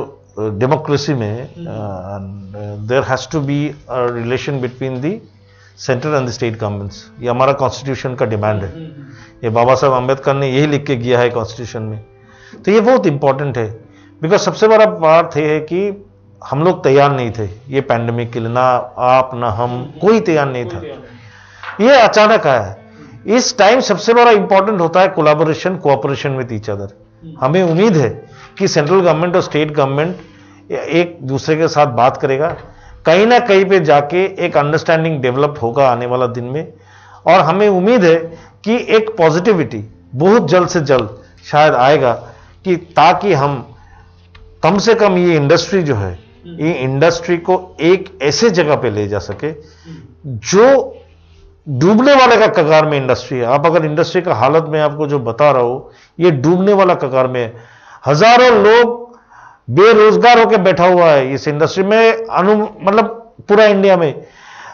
B: डेमोक्रेसी में there has to be a relation between the central and the state governments, ये हमारा कॉन्स्टिट्यूशन का डिमांड है, ये बाबा साहब अम्बेडकर ने यही लिख के किया है कॉन्स्टिट्यूशन में। तो ये बहुत इंपॉर्टेंट है, बिकॉज सबसे बड़ा बात है कि हम लोग तैयार नहीं थे ये पैंडेमिक के लिए, ना आप ना हम, कोई तैयार नहीं था, ये अचानक आया है। इस टाइम सबसे बड़ा इंपॉर्टेंट होता है collaboration, cooperation with each other. हमें उम्मीद है कि सेंट्रल गवर्नमेंट और स्टेट गवर्नमेंट एक दूसरे के साथ बात करेगा, कहीं ना कहीं पे जाके एक अंडरस्टैंडिंग डेवलप होगा आने वाला दिन में, और हमें उम्मीद है कि एक पॉजिटिविटी बहुत जल्द से जल्द शायद आएगा, कि ताकि हम कम से कम ये इंडस्ट्री जो है, ये इंडस्ट्री को एक ऐसे जगह पे ले जा सके जो डूबने वाले का कगार में इंडस्ट्री है। आप अगर इंडस्ट्री का हालत में आपको जो बता रहा हूं, ये डूबने वाला कगार में है। हजारों लोग बेरोजगार होकर बैठा हुआ है इस इंडस्ट्री में, मतलब पूरा इंडिया में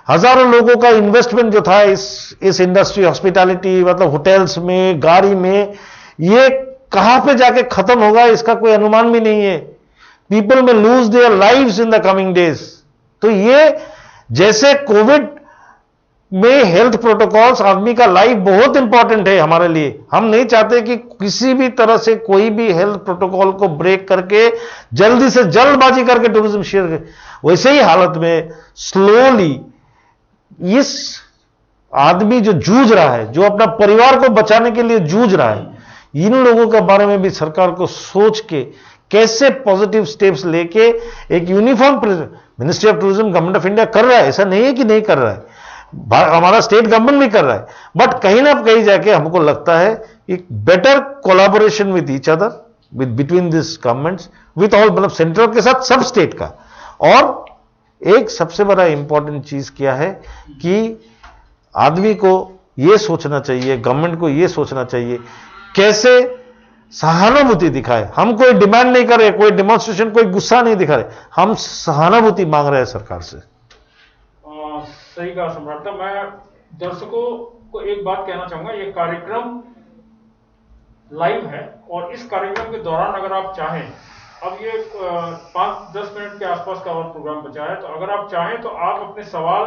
B: हजारों लोगों का इन्वेस्टमेंट जो था इस इंडस्ट्री, हॉस्पिटैलिटी, मतलब होटल्स में, गाड़ी में, ये कहां पे जाके खत्म होगा इसका कोई अनुमान भी नहीं है। पीपल में lose their lives in the coming days. तो ये जैसे कोविड में हेल्थ प्रोटोकॉल्स, आदमी का लाइफ बहुत इंपॉर्टेंट है हमारे लिए, हम नहीं चाहते कि किसी भी तरह से कोई भी हेल्थ प्रोटोकॉल को ब्रेक करके जल्दी से जल्दबाजी करके टूरिज्म शेयर, वैसे ही हालत में स्लोली इस आदमी जो जूझ रहा है, जो अपना परिवार को बचाने के लिए जूझ रहा है, इन लोगों के बारे में भी सरकार को सोच के कैसे पॉजिटिव स्टेप्स लेके एक uniform, ministry of tourism, government of India कर रहा है, ऐसा नहीं है कि नहीं कर रहा है, हमारा स्टेट गवर्नमेंट भी कर रहा है, बट कहीं ना कहीं जाके हमको लगता है एक better collaboration with each other, with between this governments, with all, मतलब सेंट्रल के साथ सब स्टेट का। और एक सबसे बड़ा इंपॉर्टेंट चीज क्या है कि आदमी को यह सोचना चाहिए, गवर्नमेंट को यह सोचना चाहिए कैसे सहानुभूति दिखाए। हम कोई डिमांड नहीं कर रहे, कोई डेमोन्स्ट्रेशन, कोई गुस्सा नहीं दिखा रहे, हम सहानुभूति मांग रहे हैं सरकार से।
A: सही कहा सम्राट। मैं दर्शकों को एक बात कहना चाहूंगा, ये कार्यक्रम लाइव है और इस कार्यक्रम के दौरान अगर आप चाहें, अब ये 5-10 मिनट के आसपास का और प्रोग्राम बचा है, तो अगर आप चाहें तो आप अपने सवाल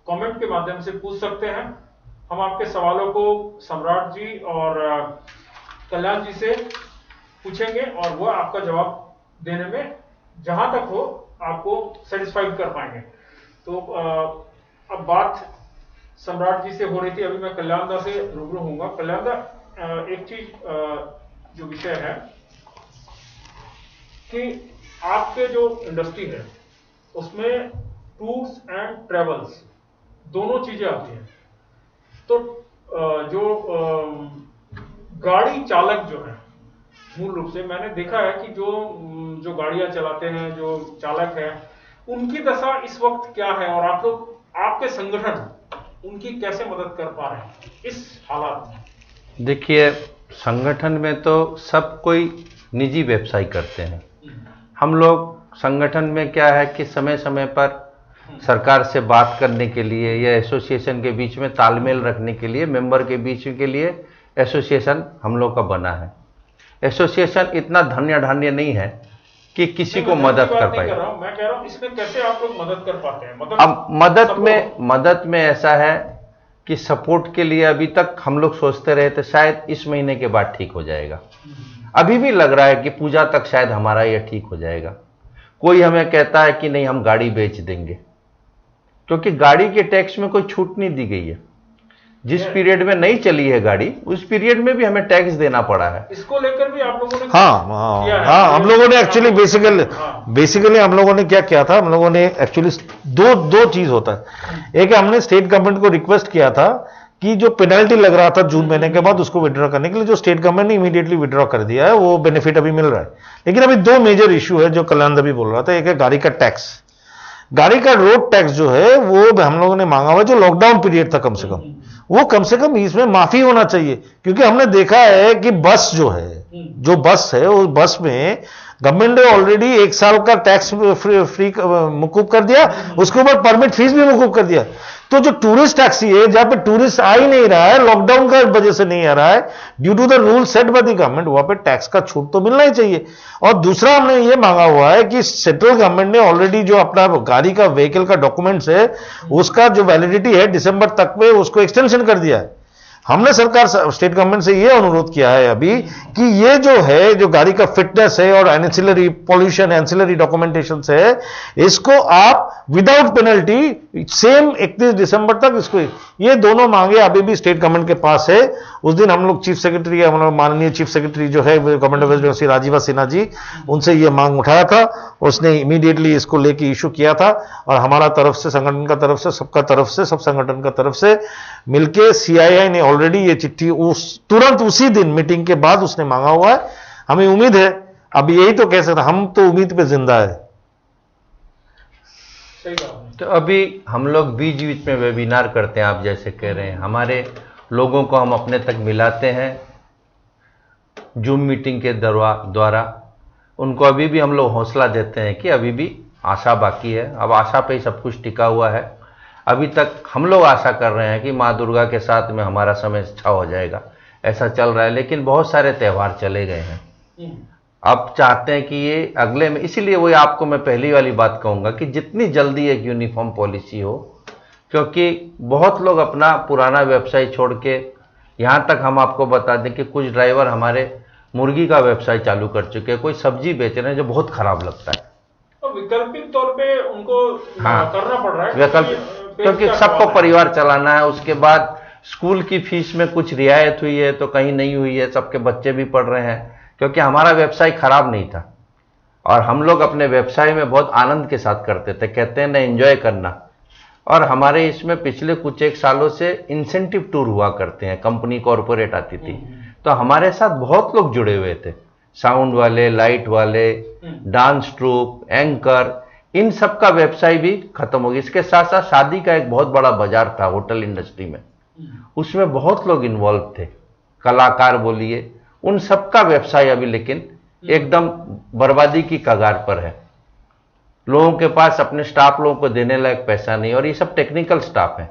A: कमेंट के माध्यम से पूछ सकते हैं। हम आपके सवालों को सम्राट जी और कल्याण जी से पूछेंगे और वह आपका जवाब देने में जहां तक हो आपको सेटिस्फाइड कर पाएंगे। तो अब बात सम्राट जी से हो रही थी, अभी मैं कल्याण दा से रूबरू होऊंगा। कल्याण दा, एक चीज जो विषय है कि आपके जो इंडस्ट्री है उसमें टूर्स एंड ट्रेवल्स दोनों चीजें आती हैं। तो जो गाड़ी चालक जो है, मूल रूप से मैंने देखा है कि जो गाड़ियां चलाते हैं, जो चालक हैं, उनकी दशा इस वक्त क्या है और आप लोग, आपके संगठन उनकी कैसे मदद कर पा रहे हैं इस हालात में?
C: देखिए, संगठन में तो सब कोई निजी व्यवसाय करते हैं। हम लोग संगठन में क्या है कि समय समय पर सरकार से बात करने के लिए या एसोसिएशन के बीच में तालमेल रखने के लिए, मेंबर के बीच के लिए एसोसिएशन हम लोग का बना है। एसोसिएशन इतना धन्य धान्य नहीं है कि किसी को मदद कर पाए।
A: मैं कह रहा हूं इसमें कैसे आप लोग मदद कर पाते हैं?
C: अब मदद में ऐसा है कि सपोर्ट के लिए अभी तक हम लोग सोचते रहे थे शायद इस महीने के बाद ठीक हो जाएगा। अभी भी लग रहा है कि पूजा तक शायद हमारा यह ठीक हो जाएगा। कोई हमें कहता है कि नहीं, हम गाड़ी बेच देंगे, क्योंकि गाड़ी के टैक्स में कोई छूट नहीं दी गई है। जिस पीरियड में नहीं चली है गाड़ी उस पीरियड में भी हमें टैक्स देना पड़ा है।
A: इसको लेकर भी आप लोगों ने
B: हाँ, हम लोगों ने एक्चुअली बेसिकली हम लोगों ने क्या किया था, हम लोगों ने एक्चुअली दो चीज होता है। एक, हमने स्टेट गवर्नमेंट को रिक्वेस्ट किया था कि जो पेनल्टी लग रहा था जून महीने के बाद उसको विड्रॉ करने के लिए, जो स्टेट गवर्नमेंट ने इमीडिएटली विड्रॉ कर दिया है, वो बेनिफिट अभी मिल रहा है। लेकिन अभी दो मेजर इशू है जो कल्याण भी बोल रहा था। एक है गाड़ी का टैक्स, गाड़ी का रोड टैक्स जो है वो हम लोगों ने मांगा हुआ, जो लॉकडाउन पीरियड था कम से कम इसमें माफी होना चाहिए। क्योंकि हमने देखा है कि बस जो है उस बस में गवर्नमेंट ने ऑलरेडी 1 साल का टैक्स फ्री मुकूब कर दिया, उसके ऊपर परमिट फीस भी मुकूब कर दिया। तो जो टूरिस्ट टैक्सी है, जहां पे टूरिस्ट आ ही नहीं रहा है, लॉकडाउन का वजह से नहीं आ रहा है, due to the rule set by the government, वहां पे टैक्स का छूट तो मिलना ही चाहिए। और दूसरा हमने ये मांगा हुआ है कि सेंट्रल गवर्नमेंट ने ऑलरेडी जो अपना गाड़ी का व्हीकल का डॉक्यूमेंट्स है उसका जो वैलिडिटी है दिसंबर तक में, उसको एक्सटेंशन कर दिया है। हमने सरकार स्टेट गवर्नमेंट से यह अनुरोध किया है अभी कि ये जो गाड़ी का फिटनेस है और एंसिलरी पॉल्यूशन एंसिलरी डॉक्यूमेंटेशन है, इसको आप विदाउट पेनल्टी सेम 31 दिसंबर तक इसको, ये दोनों मांगे अभी भी स्टेट गवर्नमेंट के पास है। उस दिन हम लोग चीफ सेक्रेटरी, हमारा माननीय चीफ सेक्रेटरी जो है गवर्नमेंट ऑफ वेस्ट बंगाल राजीवा सिन्हा जी, उनसे ये मांग उठाया था, उसने इमीडिएटली इसको लेके इशू किया था। और हमारा तरफ से, संगठन का तरफ से, सबका तरफ से, सब संगठन का तरफ से मिलके सीआईआई ने ऑलरेडी ये चिट्ठी तुरंत उसी दिन मीटिंग के बाद उसने मांगा हुआ है। हमें उम्मीद है, अब यही तो कह सकते, हम तो उम्मीद पे जिंदा है।
C: तो अभी हम लोग बीच बीच में वेबिनार करते हैं, आप जैसे कह रहे हैं, हमारे लोगों को हम अपने तक मिलाते हैं जूम मीटिंग के द्वारा। उनको अभी भी हम लोग हौसला देते हैं कि अभी भी आशा बाकी है, अब आशा पे ही सब कुछ टिका हुआ है। अभी तक हम लोग आशा कर रहे हैं कि माँ दुर्गा के साथ में हमारा समय अच्छा हो जाएगा, ऐसा चल रहा है। लेकिन बहुत सारे त्यौहार चले गए हैं, अब चाहते हैं कि ये अगले में, इसीलिए वही आपको मैं पहली वाली बात कहूँगा कि जितनी जल्दी एक यूनिफॉर्म पॉलिसी हो, क्योंकि बहुत लोग अपना पुराना व्यवसाय छोड़ के, यहाँ तक हम आपको बता दें कि कुछ ड्राइवर हमारे मुर्गी का व्यवसाय चालू कर चुके हैं, कोई सब्जी बेच रहे हैं, जो बहुत खराब लगता है।
A: तो वैकल्पिक तौर पे उनको करना पड़ रहा है,
C: क्योंकि सबको परिवार चलाना है। उसके बाद स्कूल की फीस में कुछ रियायत हुई है तो कहीं नहीं हुई है, सबके बच्चे भी पढ़ रहे हैं। क्योंकि हमारा व्यवसाय खराब नहीं था और हम लोग अपने व्यवसाय में बहुत आनंद के साथ करते थे, कहते हैं ना एंजॉय करना। और हमारे इसमें पिछले कुछ एक सालों से इंसेंटिव टूर हुआ करते हैं, कंपनी कॉरपोरेट आती थी, तो हमारे साथ बहुत लोग जुड़े हुए थे, साउंड वाले, लाइट वाले, डांस ट्रूप, एंकर, इन सब का व्यवसाय भी खत्म हो गया। इसके साथ साथ शादी का एक बहुत बड़ा बाजार था होटल इंडस्ट्री में, उसमें बहुत लोग इन्वॉल्व थे, कलाकार बोलिए, उन सब का व्यवसाय अभी लेकिन एकदम बर्बादी की कगार पर है। लोगों के पास अपने स्टाफ लोगों को देने लायक पैसा नहीं, और ये सब टेक्निकल स्टाफ है,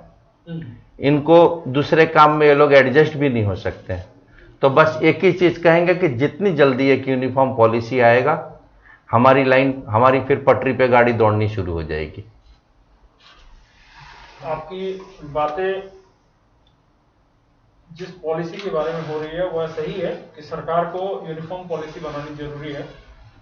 C: इनको दूसरे काम में ये लोग एडजस्ट भी नहीं हो सकते हैं। तो बस एक ही चीज कहेंगे कि जितनी जल्दी एक यूनिफॉर्म पॉलिसी आएगा, हमारी लाइन, हमारी फिर पटरी पे गाड़ी दौड़नी शुरू हो जाएगी।
A: आपकी बातें जिस पॉलिसी के बारे में हो रही है वह सही है कि सरकार को यूनिफॉर्म पॉलिसी बनानी जरूरी है,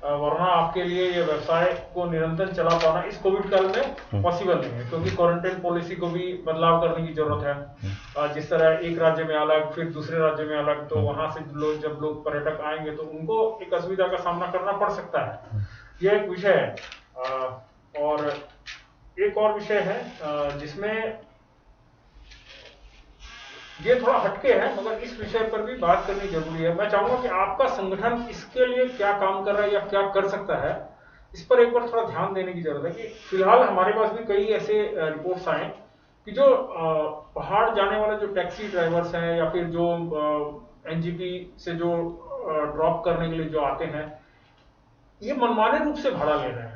A: वरना आपके लिए ये व्यवसाय को निरंतर चला पाना इस कोविड काल में पॉसिबल नहीं है। क्योंकि क्वारंटाइन पॉलिसी को भी बदलाव करने की जरूरत है। जिस तरह एक राज्य में अलग, फिर दूसरे राज्य में अलग, तो वहां से जब लोग पर्यटक आएंगे तो उनको एक असुविधा का सामना करना पड़ सकता है। यह एक विषय है। और एक और विषय है जिसमें ये थोड़ा हटके है, मगर इस विषय पर भी बात करनी जरूरी है। मैं चाहूंगा कि आपका संगठन इसके लिए क्या काम कर रहा है या क्या कर सकता है, इस पर एक बार थोड़ा ध्यान देने की जरूरत है। कि फिलहाल हमारे पास भी कई ऐसे रिपोर्ट्स आए कि जो पहाड़ जाने वाले जो टैक्सी ड्राइवर्स हैं या फिर जो एनजीपी से जो ड्रॉप करने के लिए जो आते हैं, ये मनमाने रूप से भाड़ा ले रहे हैं,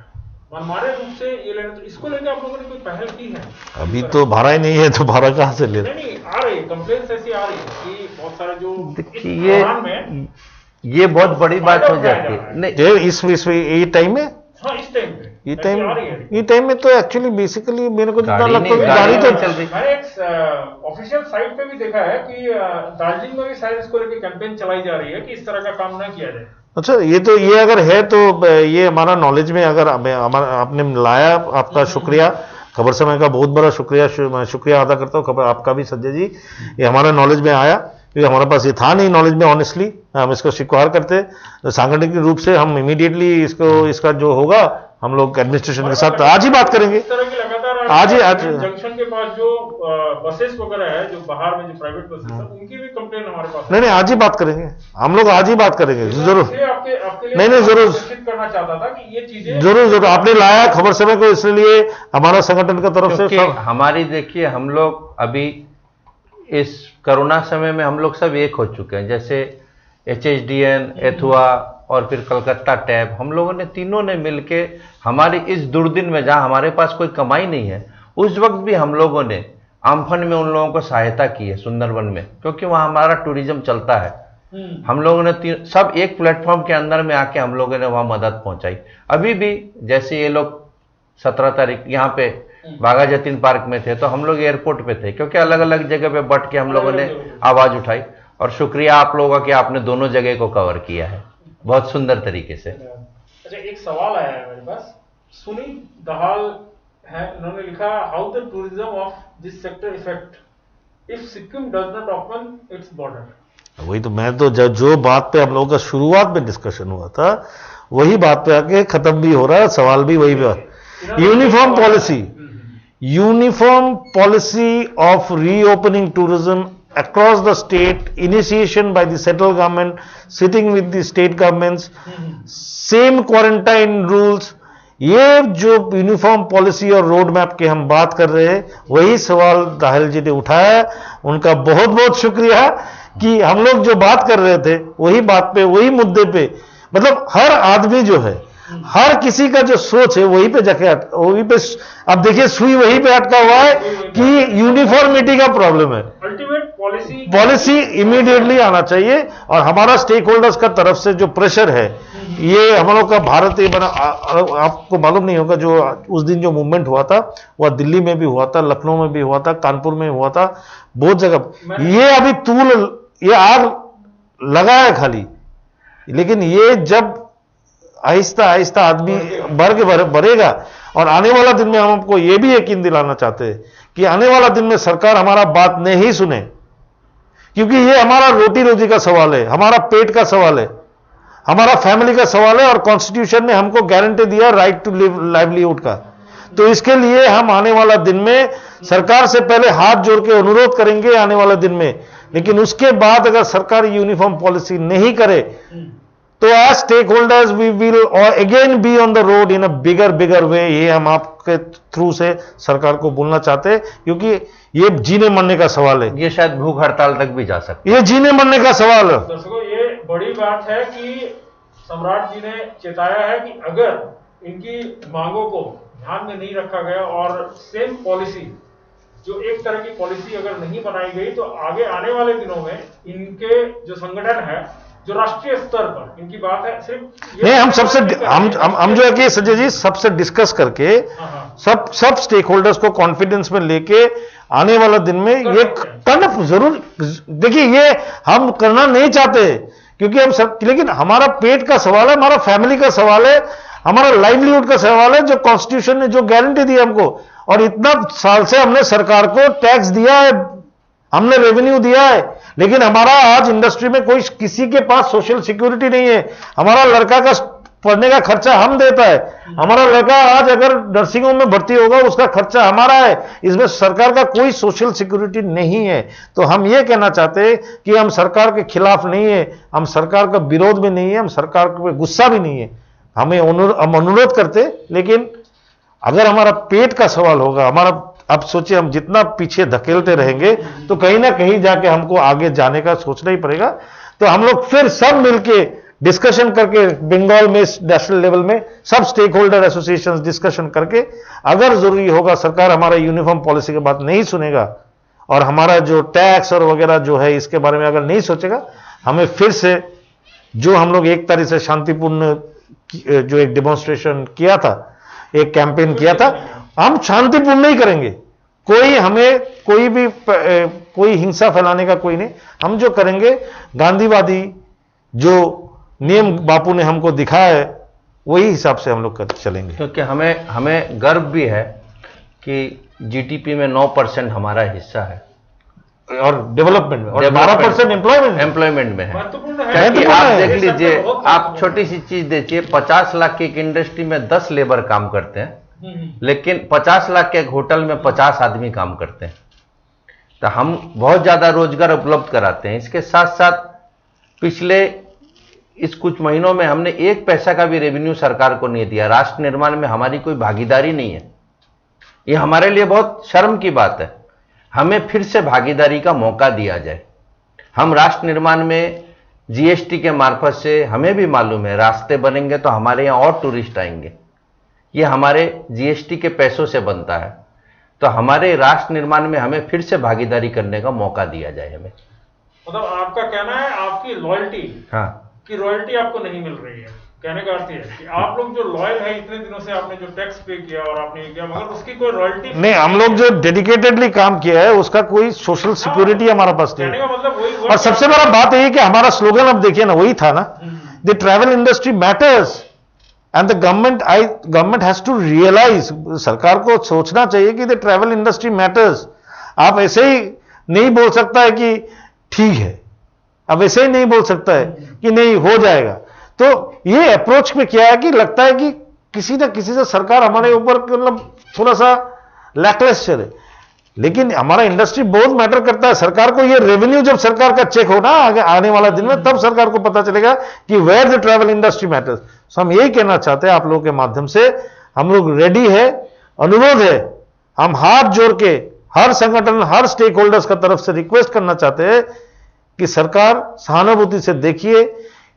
A: मनमाने रूप से ये लेना। तो इसको लेकर आप लोगों ने कोई पहल की है?
B: अभी तो भाड़ा ही नहीं है, तो भाड़ा कहाँ से ले?
A: नहीं, आ रही है कंप्लेंट्स, ऐसी आ रही है कि बहुत सारे जो
C: ये बहुत बड़ी बात हो जाती है।
B: नहीं, इस ये टाइम में,
A: हाँ इस टाइम पे,
B: ये टाइम में तो एक्चुअली बेसिकली मेरे को जितना लगता है गाड़ी तो चल रही।
A: मैंने एक ऑफिशियल साइट पे भी देखा है कि दार्जिलिंग में भी शायद इसको लेकर कैंपेन चलाई जा रही है कि इस तरह का काम ना किया जाए।
B: अच्छा, ये अगर है तो ये हमारा नॉलेज में, अगर आपने लाया, आपका शुक्रिया। खबर समय का बहुत बड़ा मैं शुक्रिया अदा करता हूँ, खबर आपका भी संजय जी, ये हमारे नॉलेज में आया, क्योंकि हमारे पास ये था नहीं नॉलेज में, ऑनेस्टली हम इसको स्वीकार करते, सांगठनिक रूप से हम इमीडिएटली इसका जो होगा हम लोग एडमिनिस्ट्रेशन के साथ आज ही बात करेंगे। आज
A: जंक्शन के पास जो बसेस वगैरह है, जो बाहर में जो प्राइवेट बसेस है, उनकी भी कंप्लेन हमारे पास
B: नहीं आज ही बात करेंगे, हम लोग आज ही बात करेंगे जरूर।
A: आपके
B: नहीं जरूर
A: करना चाहता था कि ये चीजें
B: जरूर आपने लाया खबर समय को, इसलिए हमारा संगठन की तरफ से
C: हमारी, देखिए हम लोग अभी इस कोरोना समय में हम लोग सब एक हो चुके हैं, जैसे HSDN, एथुआ और फिर कलकत्ता टैब, हम लोगों ने तीनों ने मिलके हमारी इस दुर्दिन में जहां हमारे पास कोई कमाई नहीं है, उस वक्त भी हम लोगों ने आम्फन में उन लोगों को सहायता की है, सुंदरवन में, क्योंकि वहां हमारा टूरिज्म चलता है। हम लोगों ने सब एक प्लेटफॉर्म के अंदर में आके हम लोगों ने वहां मदद पहुंचाई। अभी भी जैसे ये लोग 17 तारीख यहाँ पे बागा जतीन पार्क में थे, तो हम लोग एयरपोर्ट पे थे, क्योंकि अलग अलग जगह पे बट के हम लोगों ने आवाज उठाई, और शुक्रिया आप लोगों का कि आपने दोनों जगह को कवर किया है बहुत सुंदर तरीके से।
A: अच्छा, एक सवाल आया है मेरे पास, सुनील दहाल है, उन्होंने लिखा, how the tourism of this sector effect if Sikkim does not open its border.
B: वही तो मैं तो जो बात पे हम लोगों का शुरुआत में डिस्कशन हुआ था, वही बात पे आके खत्म भी हो रहा है, सवाल भी वही पे। Uniform policy of reopening tourism across the state, initiation by the central government, sitting with the state governments, same quarantine rules, ये जो यूनिफॉर्म पॉलिसी और रोड मैप के हम बात कर रहे हैं, वही सवाल दाहिल जी ने उठाया। उनका बहुत बहुत शुक्रिया कि हम लोग जो बात कर रहे थे वही बात पे, वही मुद्दे पे, मतलब हर आदमी जो है, हर किसी का जो सोच है वहीं पे जाके वहीं पे, अब देखिए सुई वहीं पे अटका हुआ है कि यूनिफॉर्मिटी का प्रॉब्लम है।
A: अल्टीमेट
B: पॉलिसी इमीडिएटली आना चाहिए, और हमारा स्टेक होल्डर्स का तरफ से जो प्रेशर है, ये हम लोग का भारत ये बना, आपको मालूम नहीं होगा, जो उस दिन जो मूवमेंट हुआ था वह दिल्ली में भी हुआ था, लखनऊ में भी हुआ था, कानपुर में हुआ था, बहुत जगह। ये अभी ये आग लगा है खाली, लेकिन ये जब आहिस्ता आहिस्ता आदमी बढ़ेगा, और आने वाला दिन में हम आपको यह भी यकीन दिलाना चाहते हैं कि आने वाला दिन में सरकार हमारा बात नहीं सुने, क्योंकि ये हमारा रोटी रोजी का सवाल है, हमारा पेट का सवाल है, हमारा फैमिली का सवाल है, और कॉन्स्टिट्यूशन ने हमको गारंटी दिया राइट टू लिव लाइवलीहुड का। तो इसके लिए हम आने वाला दिन में सरकार से पहले हाथ जोड़ के अनुरोध करेंगे आने वाला दिन में, लेकिन उसके बाद अगर सरकार यूनिफॉर्म पॉलिसी नहीं करे तो as stakeholders we will again be on the road in a bigger way. ये हम आपके थ्रू से सरकार को बोलना चाहते हैं, क्योंकि ये जीने मरने का सवाल है,
C: ये शायद भूख हड़ताल तक भी जा सकती है,
B: ये जीने मरने का सवाल है।
A: दर्शकों, ये बड़ी बात है कि सम्राट जी ने चेताया है कि अगर इनकी मांगों को ध्यान में नहीं रखा गया और सेम पॉलिसी, जो एक तरह की पॉलिसी अगर नहीं बनाई गई, तो आगे आने वाले दिनों में इनके जो संगठन है, जो राष्ट्रीय स्तर पर इनकी बात है, सिर्फ
B: नहीं, हम सबसे हम जो है कि संजय जी सबसे डिस्कस करके सब स्टेक होल्डर्स को कॉन्फिडेंस में लेके आने वाला दिन में ये करना जरूर। देखिए, ये हम करना नहीं चाहते क्योंकि हम सब, लेकिन हमारा पेट का सवाल है, हमारा फैमिली का सवाल है, हमारा लाइवलीहुड का सवाल है, जो कॉन्स्टिट्यूशन ने जो गारंटी दी हमको, और इतना साल से हमने सरकार को टैक्स दिया है, हमने रेवेन्यू दिया है, लेकिन हमारा आज इंडस्ट्री में कोई किसी के पास सोशल सिक्योरिटी नहीं है। हमारा लड़का का पढ़ने का खर्चा हम देता है, हमारा लड़का आज अगर नर्सिंग होम में भर्ती होगा उसका खर्चा हमारा है, इसमें सरकार का कोई सोशल सिक्योरिटी नहीं है। तो हम ये कहना चाहते हैं कि हम सरकार के खिलाफ नहीं है, हम सरकार का विरोध में नहीं है, हम सरकार पे गुस्सा भी नहीं है, हम अनुरोध करते, लेकिन अगर हमारा पेट का सवाल होगा, हमारा, अब सोचिए हम जितना पीछे धकेलते रहेंगे तो कहीं ना कहीं जाके हमको आगे जाने का सोचना ही पड़ेगा। तो हम लोग फिर सब मिलके डिस्कशन करके बंगाल में नेशनल लेवल में सब स्टेक होल्डर एसोसिएशन डिस्कशन करके, अगर जरूरी होगा सरकार हमारा यूनिफॉर्म पॉलिसी की बात नहीं सुनेगा और हमारा जो टैक्स और वगैरह जो है इसके बारे में अगर नहीं सोचेगा, हमें फिर से जो हम लोग एक तरह से शांतिपूर्ण जो एक डेमोन्स्ट्रेशन किया था, एक कैंपेन किया था, हम शांतिपूर्ण नहीं करेंगे। कोई हमें कोई हिंसा फैलाने का कोई नहीं, हम जो करेंगे गांधीवादी जो नियम बापू ने हमको दिखाया है वही हिसाब से हम लोग चलेंगे।
C: क्योंकि हमें गर्व भी है कि जीडीपी में 9% हमारा हिस्सा है
B: और डेवलपमेंट में, और 12%
C: एम्प्लॉयमेंट में है।
A: महत्वपूर्ण
C: क्योंकि
A: है।
C: आप
A: ये
C: देख लीजिए,
A: सेक्टर बहुत
C: आप छोटी सी चीज देखिए, 50 लाख की एक इंडस्ट्री में 10 लेबर काम करते हैं, लेकिन 50 लाख के एक होटल में 50 आदमी काम करते हैं। तो हम बहुत ज्यादा रोजगार उपलब्ध कराते हैं। इसके साथ साथ पिछले इस कुछ महीनों में हमने 1 पैसा का भी रेवेन्यू सरकार को नहीं दिया। राष्ट्र निर्माण में हमारी कोई भागीदारी नहीं है। ये हमारे लिए बहुत शर्म की बात है। हमें फिर से भागीदारी का मौका दिया जाए। हम राष्ट्र निर्माण में जीएसटी के मार्फत से, हमें भी मालूम है रास्ते बनेंगे तो हमारे यहाँ और टूरिस्ट आएंगे। ये हमारे जीएसटी के पैसों से बनता है। तो हमारे राष्ट्र निर्माण में हमें फिर से भागीदारी करने का मौका दिया जाए हमें।
A: मतलब आपका कहना है आपकी लॉयल्टी की रॉयल्टी आपको नहीं मिल रही है। कहने का अर्थ है कि आप लोग जो लॉयल है, इतने दिनों से आपने जो टैक्स पे किया और आपने किया, मगर उसकी कोई रॉयल्टी
B: नहीं। हम लोग जो डेडिकेटेडली काम किया है उसका कोई सोशल सिक्योरिटी हमारा पास नहीं
A: कहने का मतलब वही हुआ
B: और सबसे बड़ा बात यही कि हमारा स्लोगन अब देखिए ना, वही था ना, the travel industry matters and the government has to realise, सरकार को सोचना चाहिए कि द ट्रैवल इंडस्ट्री मैटर्स। आप ऐसे ही नहीं बोल सकता है कि ठीक है, अब ऐसे ही नहीं बोल सकता है कि नहीं हो जाएगा। तो ये अप्रोच में क्या है कि लगता है कि किसी ना किसी से सरकार हमारे ऊपर मतलब थोड़ा सा लैकलेस चले, लेकिन हमारा इंडस्ट्री बहुत मैटर करता है। सरकार को ये रेवेन्यू जब सरकार का चेक हो ना आगे आने वाला दिन में, तब सरकार को पता चलेगा कि where the travel industry matters. तो हम यही कहना चाहते हैं आप लोगों के माध्यम से, हम लोग रेडी है, अनुरोध है, हम हाथ जोड़ के हर संगठन, हर स्टेक होल्डर्स का तरफ से रिक्वेस्ट करना चाहते हैं कि सरकार सहानुभूति से देखिए,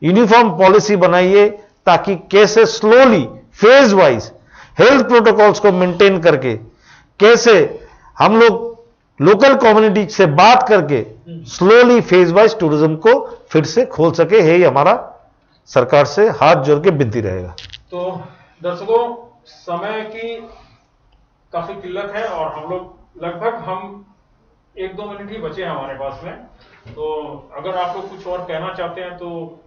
B: यूनिफॉर्म पॉलिसी बनाइए, ताकि कैसे slowly phase wise health protocols को मेंटेन करके कैसे हम लोग लोकल कम्युनिटी से बात करके स्लोली फेज वाइज टूरिज्म को फिर से खोल सके। है ये हमारा सरकार से हाथ जोड़ के विनती रहेगा।
A: तो दर्शकों, समय की काफी किल्लत है और हम लोग लगभग 1-2 मिनट ही बचे हैं हमारे पास में। तो अगर आप लोग कुछ और कहना चाहते हैं, तो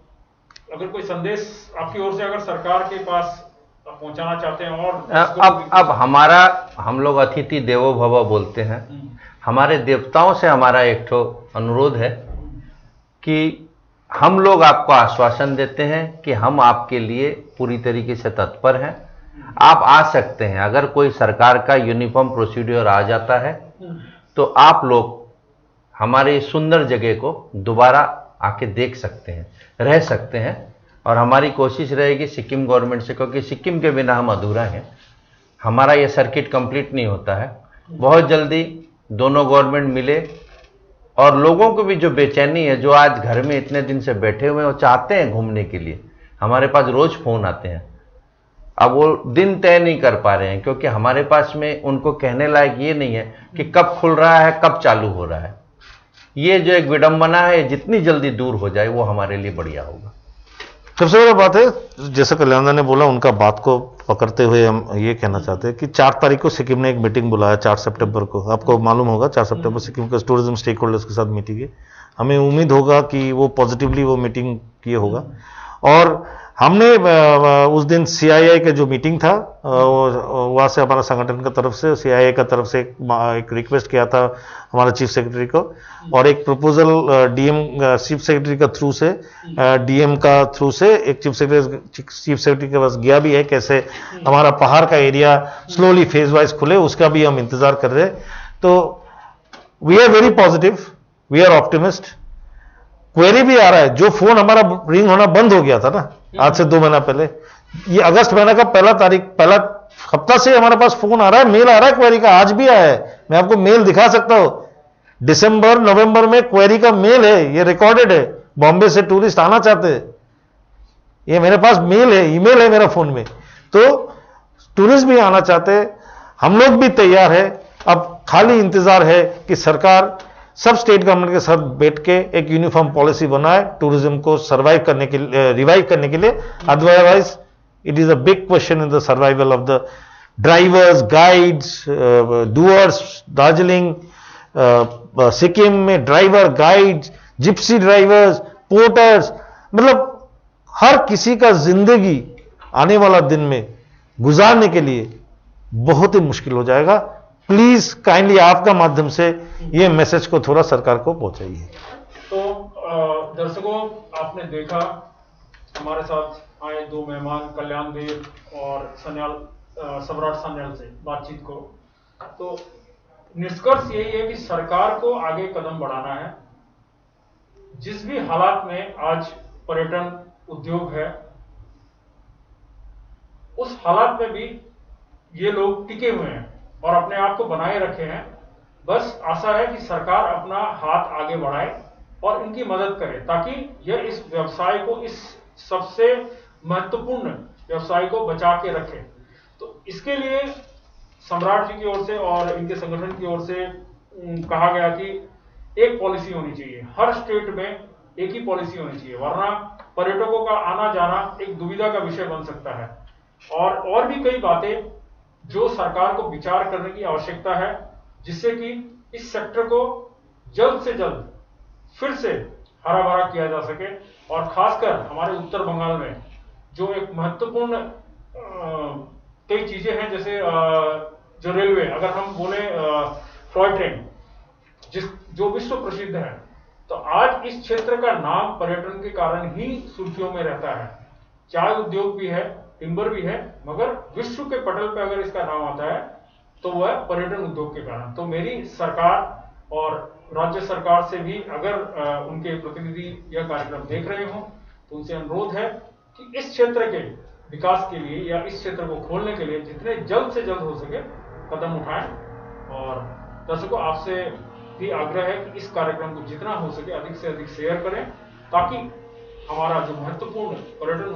A: अगर कोई संदेश आपकी ओर से अगर सरकार के पास पहुंचाना चाहते हैं। और
C: अब हम लोग अतिथि देवो भव बोलते हैं। हमारे देवताओं से हमारा एक ठो अनुरोध है कि हम लोग आपको आश्वासन देते हैं कि हम आपके लिए पूरी तरीके से तत्पर हैं। आप आ सकते हैं। अगर कोई सरकार का यूनिफॉर्म प्रोसीड्योर आ जाता है तो आप लोग हमारे इस सुंदर जगह को दोबारा आके देख सकते हैं, रह सकते हैं। और हमारी कोशिश रहेगी सिक्किम गवर्नमेंट से, क्योंकि सिक्किम के बिना हम अधूरा हैं। हमारा ये सर्किट कंप्लीट नहीं होता है। बहुत जल्दी दोनों गवर्नमेंट मिले और लोगों को भी जो बेचैनी है, जो आज घर में इतने दिन से बैठे हुए हैं, वो चाहते हैं घूमने के लिए। हमारे पास रोज फोन आते हैं। अब वो दिन तय नहीं कर पा रहे हैं, क्योंकि हमारे पास में उनको कहने लायक ये नहीं है कि कब खुल रहा है, कब चालू हो रहा है। ये जो एक विडंबना है, जितनी जल्दी दूर हो जाए वो हमारे लिए बढ़िया होगा।
B: सबसे बड़ा बात है, जैसे कल्याण ने बोला, उनका बात को पकड़ते हुए हम ये कहना चाहते हैं कि 4 तारीख को सिक्किम ने एक मीटिंग बुलाया, 4 सितंबर को। आपको मालूम होगा 4 सितंबर सिक्किम के टूरिज्म स्टेक होल्डर्स के साथ मीटिंग है। हमें उम्मीद होगा कि वो पॉजिटिवली वो मीटिंग किए होगा। और हमने उस दिन सीआईआई का जो मीटिंग था, वहाँ से हमारा संगठन की तरफ से, सीआईआई का तरफ से एक रिक्वेस्ट किया था हमारा चीफ सेक्रेटरी को, और एक प्रपोजल डीएम चीफ सेक्रेटरी का थ्रू से, डीएम का थ्रू से एक चीफ सेक्रेटरी के पास गया भी है, कैसे हमारा पहाड़ का एरिया स्लोली फेज वाइज खुले, उसका भी हम इंतजार कर रहे हैं। तो we are very positive, we are optimist. Query भी आ रहा है, जो फोन हमारा रिंग होना बंद हो गया था ना आज से 2 महीना पहले, ये अगस्त महीना का पहला हफ्ता से हमारे पास फोन आ रहा है, मेल आ रहा है क्वेरी का। आज भी आया है, मैं आपको मेल दिखा सकता हूं। दिसंबर नवंबर में क्वेरी का मेल है, ये रिकॉर्डेड है। बॉम्बे से टूरिस्ट आना चाहते हैं, ये मेरे पास मेल है, ईमेल है मेरा फोन में। तो टूरिस्ट भी आना चाहते हैं, हम लोग भी तैयार है। अब खाली इंतजार है कि सरकार सब स्टेट गवर्नमेंट के साथ बैठ के एक यूनिफॉर्म पॉलिसी बनाए टूरिज्म को सर्वाइव करने के लिए, रिवाइव करने के लिए। Otherwise it is a big question in the survival of the drivers, guides, Dooars. Darjeeling, Sikkim में driver, guides, gypsy drivers, porters, मतलब हर किसी का जिंदगी आने वाला दिन में गुजारने के लिए बहुत ही मुश्किल हो जाएगा। प्लीज काइंडली आपका माध्यम से ये मैसेज को थोड़ा सरकार को पहुंचाइए।
A: तो दर्शकों, आपने देखा हमारे साथ आए दो मेहमान कल्याण देव और सम्राट सान्याल से बातचीत को, तो निष्कर्ष यही है कि सरकार को आगे कदम बढ़ाना है। जिस भी हालात में आज पर्यटन उद्योग है, उस हालात में भी ये लोग टिके हुए हैं और अपने आप को बनाए रखे हैं। बस आशा है कि सरकार अपना हाथ आगे बढ़ाए और इनकी मदद करे, ताकि यह इस व्यवसाय को, इस सबसे महत्वपूर्ण व्यवसाय को बचा के रखे। तो इसके लिए सम्राट जी की ओर से और इनके संगठन की ओर से कहा गया कि एक पॉलिसी होनी चाहिए, हर स्टेट में एक ही पॉलिसी होनी चाहिए, वरना पर्यटकों का आना जाना एक दुविधा का विषय बन सकता है। और भी कई बातें जो सरकार को विचार करने की आवश्यकता है, जिससे कि इस सेक्टर को जल्द से जल्द फिर से हरा भरा किया जा सके। और खासकर हमारे उत्तर बंगाल में जो एक महत्वपूर्ण कई चीजें हैं, जैसे जो रेलवे, अगर हम बोले टॉय ट्रेन जो विश्व प्रसिद्ध है, तो आज इस क्षेत्र का नाम पर्यटन के कारण ही सुर्खियों में रहता है। चाय उद्योग भी है, टिम्बर भी है, मगर विश्व के पटल पर अगर इसका नाम आता है तो वह पर्यटन उद्योग के कारण। तो मेरी सरकार और राज्य सरकार से भी, अगर उनके प्रतिनिधि यह कार्यक्रम देख रहे हो, तो उनसे अनुरोध है कि इस क्षेत्र के विकास के लिए या इस क्षेत्र को खोलने के लिए जितने जल्द से जल्द हो सके कदम उठाएं। और दर्शकों, आपसे भी आग्रह है कि इस कार्यक्रम को जितना हो सके अधिक से अधिक शेयर करें, ताकि हमारा जो महत्वपूर्ण पर्यटन